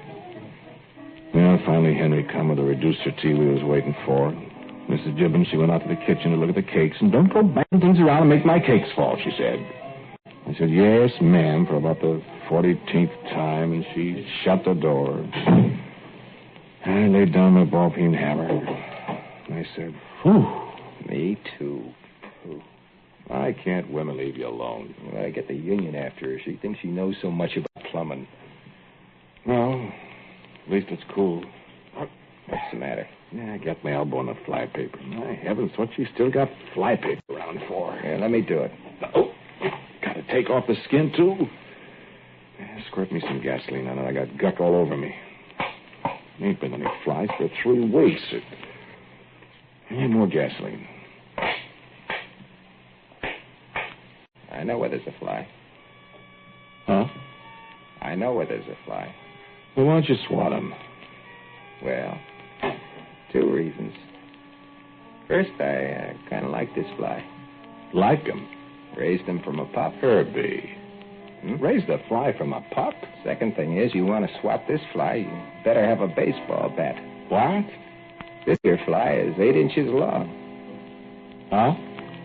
Well, finally Henry come with the reducer tea we was waiting for. Mrs. Gibbons, she went out to the kitchen to look at the cakes, and don't go banging things around and make my cakes fall, she said. I said, yes, ma'am, for about the 40th time, and she shut the door. I laid down my ball-peen hammer. I said, whew. Me too. Whew. Why can't women leave you alone? Well, I get the union after her. She thinks she knows so much about plumbing. Well, at least it's cool. What's the matter? Yeah, I got my elbow in the fly paper. My heavens, what she still got fly paper around for? Yeah, let me do it. Oh, gotta take off the skin, too. Yeah, squirt me some gasoline on it. I got guck all over me. Ain't been any flies for 3 weeks. Need more gasoline. I know where there's a fly. Huh? I know where there's a fly. Well, why don't you swat him? Well, 2 reasons. First, I kind of like this fly. Like him? Raised him from a pup. Herbie. Raised a fly from a pup? Second thing is, you want to swat this fly, you better have a baseball bat. What? This here fly is 8 inches long. Huh?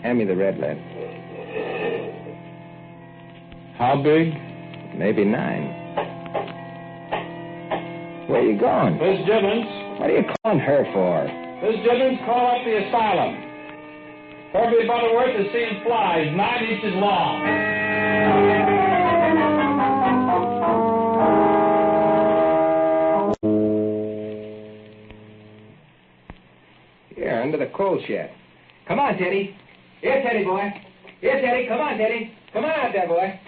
Hand me the red lead. How big? Maybe 9. Where you going? Miss Gibbons. What are you calling her for? Miss Gibbons, call up the asylum. Herbie Butterworth has seen flies 9 inches long. Here, under the coal shed. Come on, Teddy. Here, Teddy boy. Here, Teddy. Come on, Teddy. Come on out there, boy.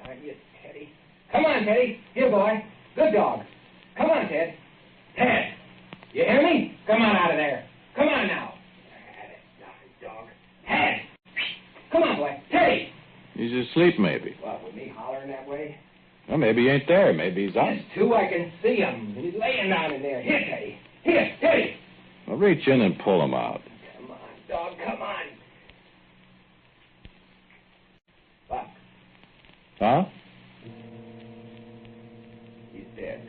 Darn you, Teddy. Come on, Teddy. Here, boy. Good dog. Come on, Ted. Ted. You hear me? Come on out of there. Come on now. Dog. Ted. Come on, boy. Teddy. He's asleep, maybe. What, with me hollering that way? Well, maybe he ain't there. Maybe he's up. There's 2. I can see him. He's laying down in there. Here, Teddy. Here, Teddy. Well, reach in and pull him out. Come on, dog. Come on. Buck. Huh? He's dead.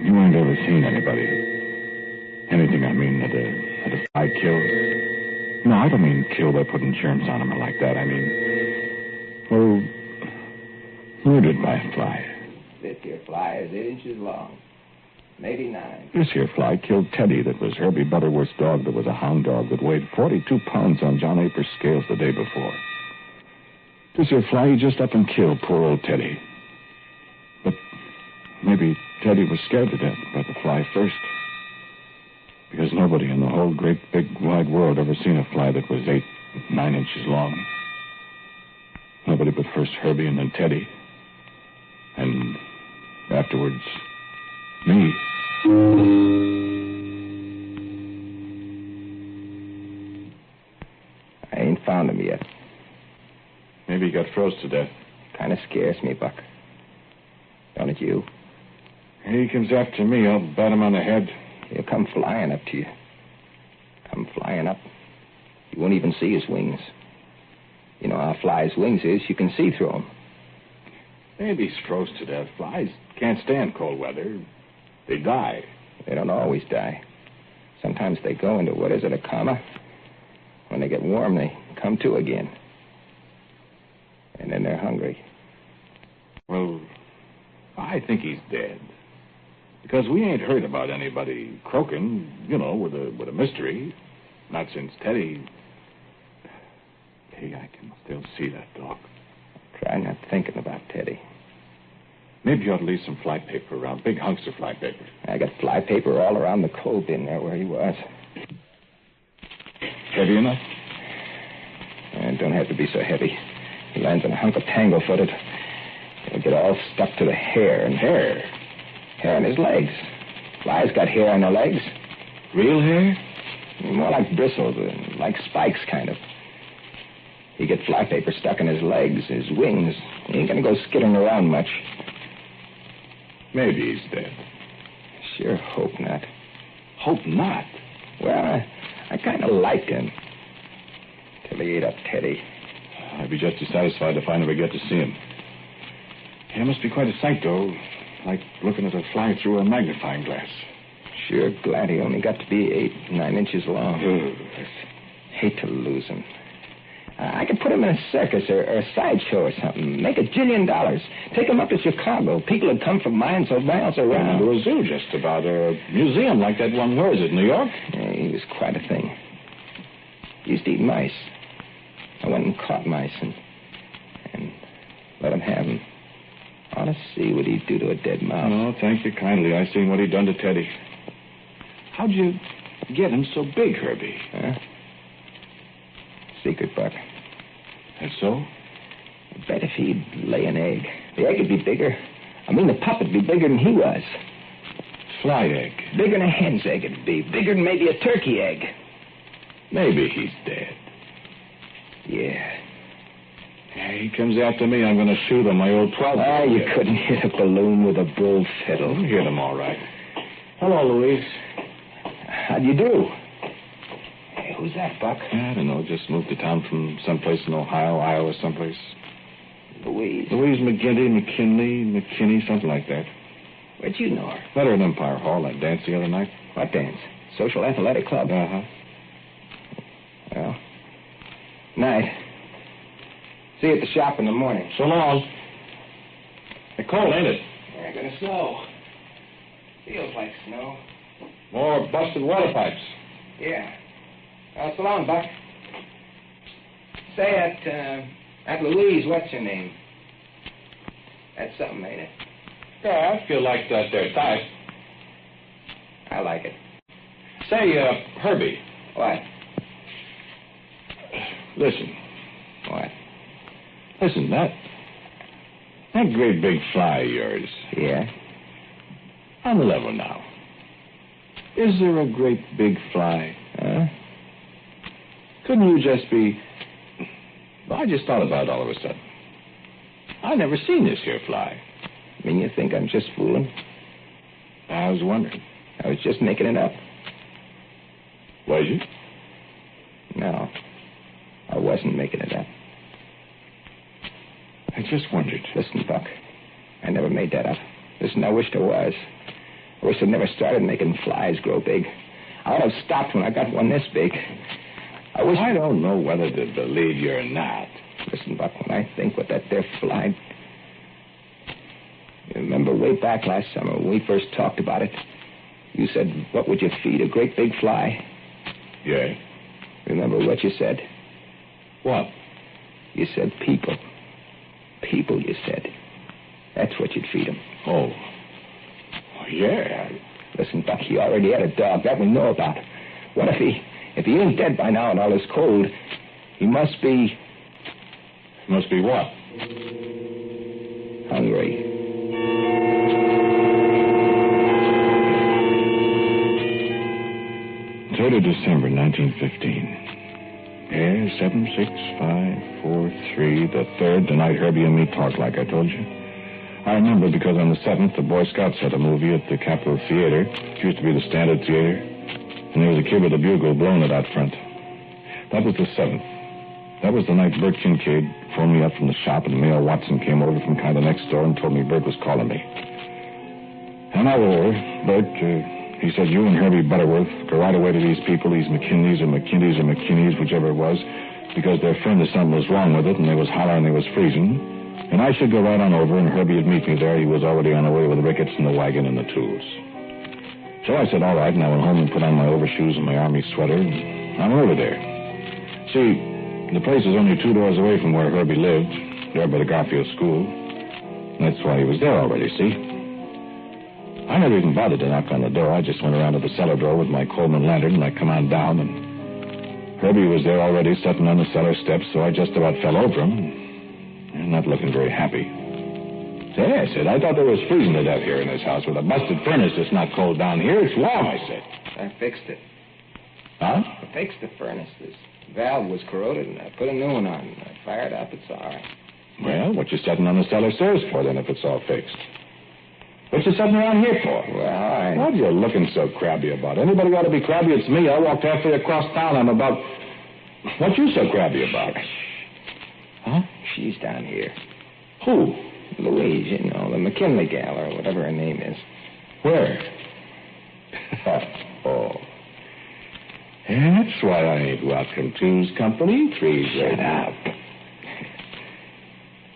You ain't ever seen anybody. Anything, I mean, at a don't mean kill by putting germs on them or like that. I mean, well, murdered by a fly. This here fly is 8 inches long. Maybe 9. This here fly killed Teddy, that was Herbie Butterworth's dog, that was a hound dog that weighed 42 pounds on John April's scales the day before. This here fly, he just up and killed poor old Teddy. But maybe Teddy was scared to death by the fly first. Because nobody in the whole great big wide world ever seen a fly that was 8, 9 inches long. Nobody but first Herbie and then Teddy. And afterwards, me. I ain't found him yet. Maybe he got froze to death. Kind of scares me, Buck. Don't it you? He comes after me, I'll bat him on the head. He'll come flying up to you. Come flying up. You won't even see his wings. You know how a fly's wings is. You can see through them. Maybe he's froze to death. Flies can't stand cold weather. They die. They don't always die. Sometimes they go into, what is it, a coma? When they get warm, they come to again. And then they're hungry. Well, I think he's dead. Because we ain't heard about anybody croaking, with a mystery. Not since Teddy. Hey, I can still see that dog. Try not thinking about Teddy. Maybe you ought to leave some fly paper around. Big hunks of fly paper. I got fly paper all around the coal bin there where he was. Heavy enough? It don't have to be so heavy. He lands on a hunk of tangle-footed. It'll get all stuck to the hair and hair. Hair on his legs. Flies got hair on their legs. Real hair? More like bristles, like spikes, kind of. He get fly paper stuck in his legs, his wings. He ain't gonna go skidding around much. Maybe he's dead. Sure hope not. Hope not? Well, I kind of liked him. Till he ate up Teddy. I'd be just as satisfied to find if we get to see him. It must be quite a sight, though. Like looking at a fly through a magnifying glass. Sure glad he only got to be 8, 9 inches long. Hate to lose him. I could put him in a circus or a sideshow or something. Make $1 jillion. Take him up to Chicago. People would come from miles around. To a zoo, just about. A museum like that one. Where is it, New York? Yeah, he was quite a thing. He used to eat mice. I went and caught mice and let him have them. I want to see what he'd do to a dead mouse. Oh, thank you kindly. I seen what he'd done to Teddy. How'd you get him so big, Herbie? Huh? Secret, Buck. And so? I bet if he'd lay an egg, the egg would be bigger. I mean, the pup would be bigger than he was. Fly egg? Bigger than a hen's egg it'd be. Bigger than maybe a turkey egg. Maybe he's dead. Yeah. He comes after me. I'm going to shoot him, my old 12. Ah, you couldn't hit a balloon with a bull fiddle. You hit him all right. Hello, Louise. How'd you do? Hey, who's that, Buck? I don't know. Just moved to town from someplace in Ohio, Iowa, someplace. Louise McKinney, something like that. Where'd you know her? Met her in Empire Hall, that dance the other night. What dance? Social Athletic Club? Uh-huh. Well, night. See you at the shop in the morning. So long. It's cold, ain't it? Yeah, gonna snow. Feels like snow. More busted water pipes. Yeah. So long, Buck. Say, that Louise, what's her name? That's something, ain't it? Yeah, I feel like that there type. I like it. Say, Herbie. What? Listen. What? Listen, that great big fly of yours. Yeah? On the level now. Is there a great big fly? Huh? Couldn't you just be... Well, I just thought about it all of a sudden. I never seen this here fly. Mean you think I'm just fooling? I was wondering. I was just making it up. Was you? No. I wasn't making it up. I just wondered. Listen, Buck. I never made that up. Listen, I wished I was. I wish I'd never started making flies grow big. I would have stopped when I got one this big. I I don't know whether to believe you or not. Listen, Buck, when I think what that there fly... You remember way back last summer when we first talked about it? You said, what would you feed a great big fly? Yeah. Remember what you said? What? You said people. People, you said. That's what you'd feed him. Oh, yeah. Listen, Buck, he already had a dog. That we know about. What if he ain't dead by now and all is cold? He must be... Must be what? Hungry. 3rd of December, 1915. Yeah, 76543, the 3rd, the night Herbie and me talked like I told you. I remember because on the 7th, the Boy Scouts had a movie at the Capitol Theater. It used to be the Standard Theater. And there was a kid with a bugle blowing it out front. That was the 7th. That was the night Bert Kincaid phoned me up from the shop, and Mayor Watson came over from kind of next door and told me Bert was calling me. An hour over, Bert, he said, you and Herbie Butterworth go right away to these people, these McKinleys or McKinleys or McKinleys, whichever it was, because their friend or something was wrong with it, and they was hollering they was freezing. And I should go right on over, and Herbie would meet me there. He was already on the way with Ricketts and the wagon and the tools. So I said, all right, and I went home and put on my overshoes and my army sweater, and I went over there. See, the place is only 2 doors away from where Herbie lived, there by the Garfield School. And that's why he was there already, see? I never even bothered to knock on the door. I just went around to the cellar door with my Coleman lantern, and I come on down, and Herbie was there already sitting on the cellar steps, so I just about fell over him, and not looking very happy. Say, I said, I thought there was freezing to death here in this house with a busted furnace. It's not cold down here. It's warm, I said. I fixed it. Huh? I fixed the furnace. This valve was corroded, and I put a new one on. I fired up. It's all right. Well, what you sitting on the cellar stairs for, then, if it's all fixed? What you sitting around here for? Well, What are you looking so crabby about? Anybody ought to be crabby? It's me. I walked halfway across town. I'm about... What you so crabby about? Huh? She's down here. Who? Louise, you know, the McKinley gal, or whatever her name is. Where? Oh. That's why I ain't welcome two's company. Three's Shut up.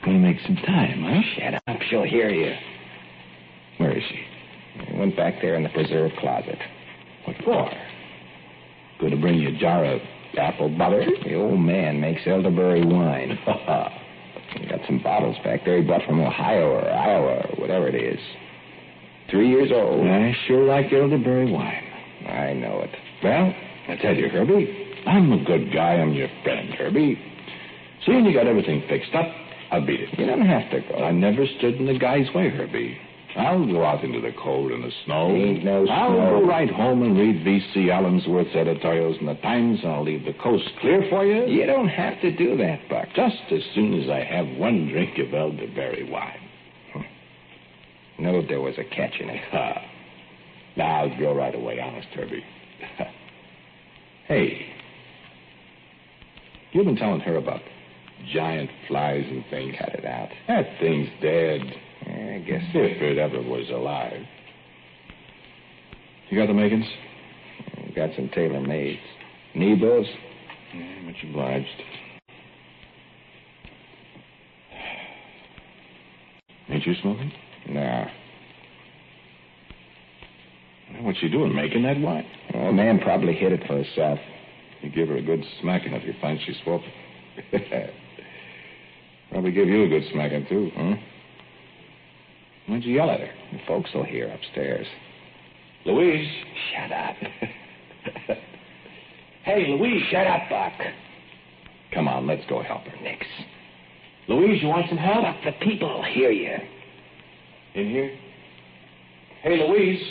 Gonna make some time, huh? Shut up. She'll hear you. Where is she? I went back there in the preserve closet. What for? Going to bring you a jar of apple butter? The old man makes elderberry wine. He got some bottles back there he brought from Ohio or Iowa or whatever it is. 3 years old. I sure like elderberry wine. I know it. Well, I tell you, Herbie, I'm a good guy. I'm your friend, Herbie. Seeing you got everything fixed up, I'll beat it. You don't have to go. I never stood in the guy's way, Herbie. I'll go out into the cold and the snow. Ain't no I'll snow. go right home and read V.C. Allensworth's editorials in the Times, and I'll leave the coast clear for you. You don't have to do that, Buck. Just as soon as I have one drink of elderberry wine. No, there was a catch in it. Now, I'll go right away, honest, Herbie. Hey, you've been telling her about giant flies and things. Cut it out. That thing's dead. I guess If it ever was alive. You got the makings? Got some tailor-mades. Nebos? Yeah, much obliged. Ain't you smoking? Nah. What's she doing, making that wine? Oh, man probably hid it for herself. You give her a good smacking if you find she's swapping. Probably give you a good smacking, too, huh? Why'd you yell at her? The folks will hear upstairs. Louise. Shut up. Hey, Louise. Shut up, Buck. Come on, let's go help her. Nix. Louise, you want some help? Buck, the people will hear you. In here? Hey, Louise.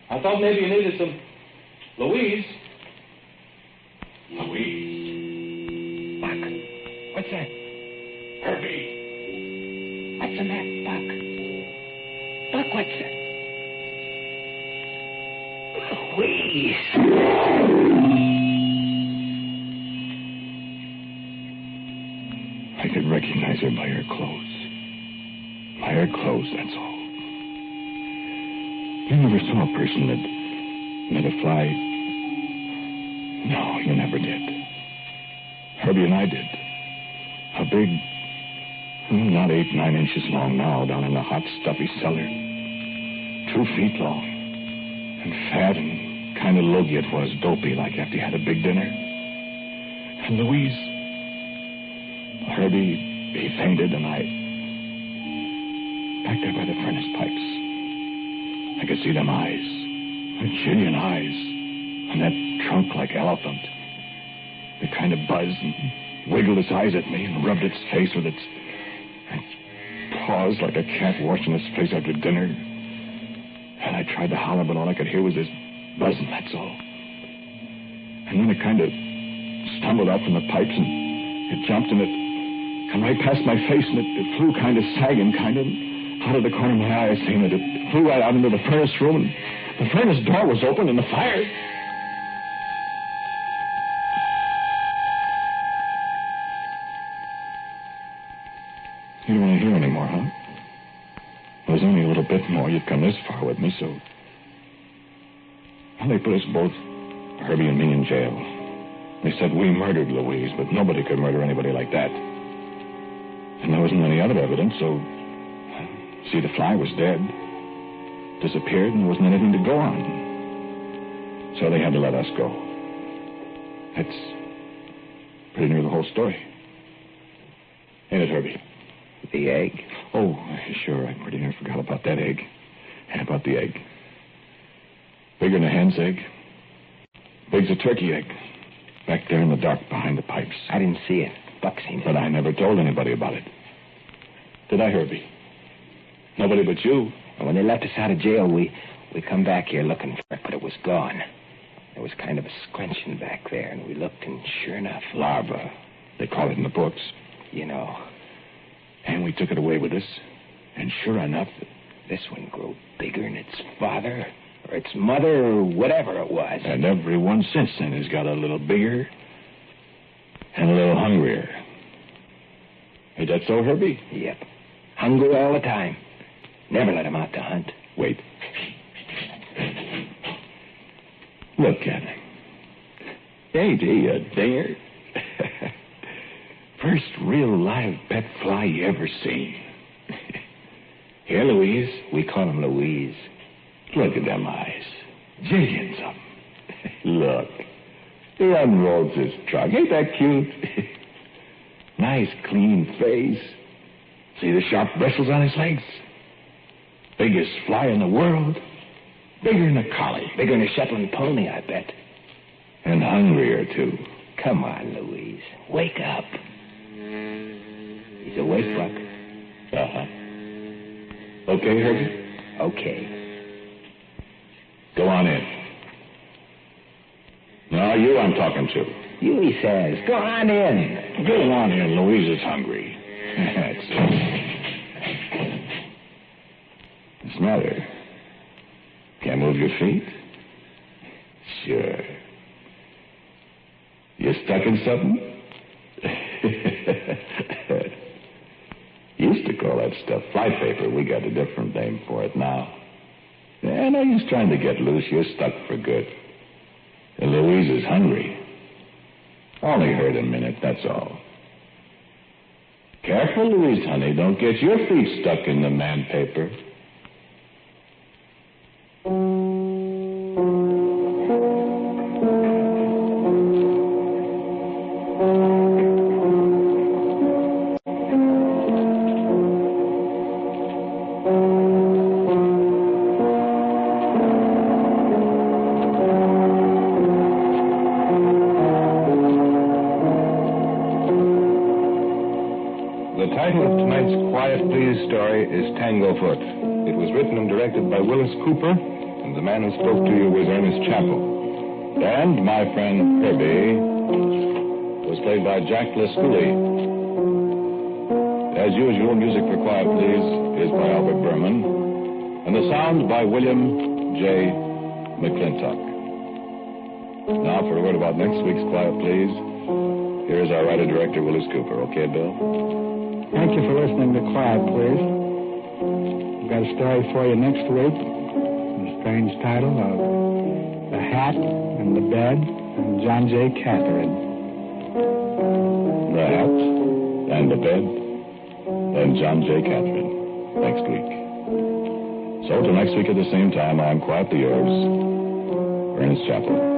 I thought maybe you needed some... Louise? Louise? Buck, what's that? Herbie. What's the matter, Buck? Buck, what's that? Louise. I could recognize her by her clothes. By her clothes, that's all. You never saw a person that met a fly? No, you never did. Herbie and I did. A big, not 8, 9 inches long now, down in the hot, stuffy cellar. 2 feet long. And fat and kind of logy it was, dopey, like after you had a big dinner. And Louise, Herbie, he fainted, and I... Back there by the furnace pipes, I could see them eyes, Chilean eyes, and that trunk like elephant. It kind of buzzed and wiggled its eyes at me and rubbed its face with its paws like a cat washing its face after dinner. And I tried to holler, but all I could hear was this buzzing, that's all. And then it kind of stumbled out from the pipes, and it jumped, and it come right past my face, and it flew kind of sagging, kind of out of the corner of my eye. I seen it. It flew right out into the furnace room, and the furnace door was open, and the fire... You don't want to hear anymore, huh? Well, there's only a little bit more. You've come this far with me, so... Well, they put us both, Herbie and me, in jail. They said we murdered Louise, but nobody could murder anybody like that. And there wasn't any other evidence, so... See, the fly was dead. Disappeared, and there wasn't anything to go on. So they had to let us go. That's pretty near the whole story. Ain't it, Herbie? The egg? Oh, sure. I pretty near forgot about that egg. And about the egg. Bigger than a hen's egg. Big's a turkey egg. Back there in the dark behind the pipes. I didn't see it. Buck seen it. But I never told anybody about it. Did I, Herbie? Nobody but you. And when they left us out of jail, we come back here looking for it, but it was gone. There was kind of a scrunching back there, and we looked, and sure enough... Larva. They call it in the books. You know. And we took it away with us. And sure enough... This one grew bigger than its father, or its mother, or whatever it was. And every one since then has got a little bigger and a little hungrier. Ain't that so, Herbie? Yep. Hungry all the time. Never let him out to hunt. Wait. Look at him. Ain't he a dinger? First real live pet fly you ever seen. Here, Louise. We call him Louise. Look at them eyes. Jillions of them. Look. He unrolls his trunk. Ain't that cute? Nice, clean face. See the sharp bristles on his legs? Biggest fly in the world. Bigger than a collie. Bigger than a Shetland pony, I bet. And hungrier, too. Come on, Louise. Wake up. He's awake, Buck. Uh-huh. Okay, Herbie? Okay. Go on in. No, you I'm talking to. You, he says. Go on in. Go on in. Louise is hungry. That's it. What's the matter? Can't move your feet? Sure. You stuck in something? Used to call that stuff fly paper. We got a different name for it now. Yeah, no use trying to get loose. You're stuck for good. And Louise is hungry. Only hurt a minute, that's all. Careful, Louise, honey. Don't get your feet stuck in the man paper. It was written and directed by Wyllis Cooper, and the man who spoke to you was Ernest Chappell. And my friend Herbie was played by Jack Lescoulie. As usual, music for Quiet Please is by Albert Berman, and the sound by William J. McClintock. Now for a word about next week's Quiet Please, here's our writer-director, Wyllis Cooper. Okay, Bill? Thank you for listening to Quiet Please. We've got a story for you next week. The strange title of The Hat and the Bed and John J. Catherine. the hat, and the bed, and John J. Catherine next week. So till next week at the same time, I'm quietly yours, Ernest Chappell.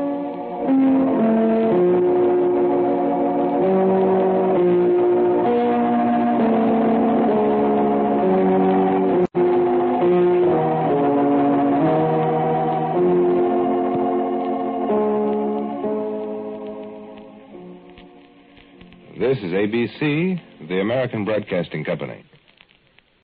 This is ABC, the American Broadcasting Company.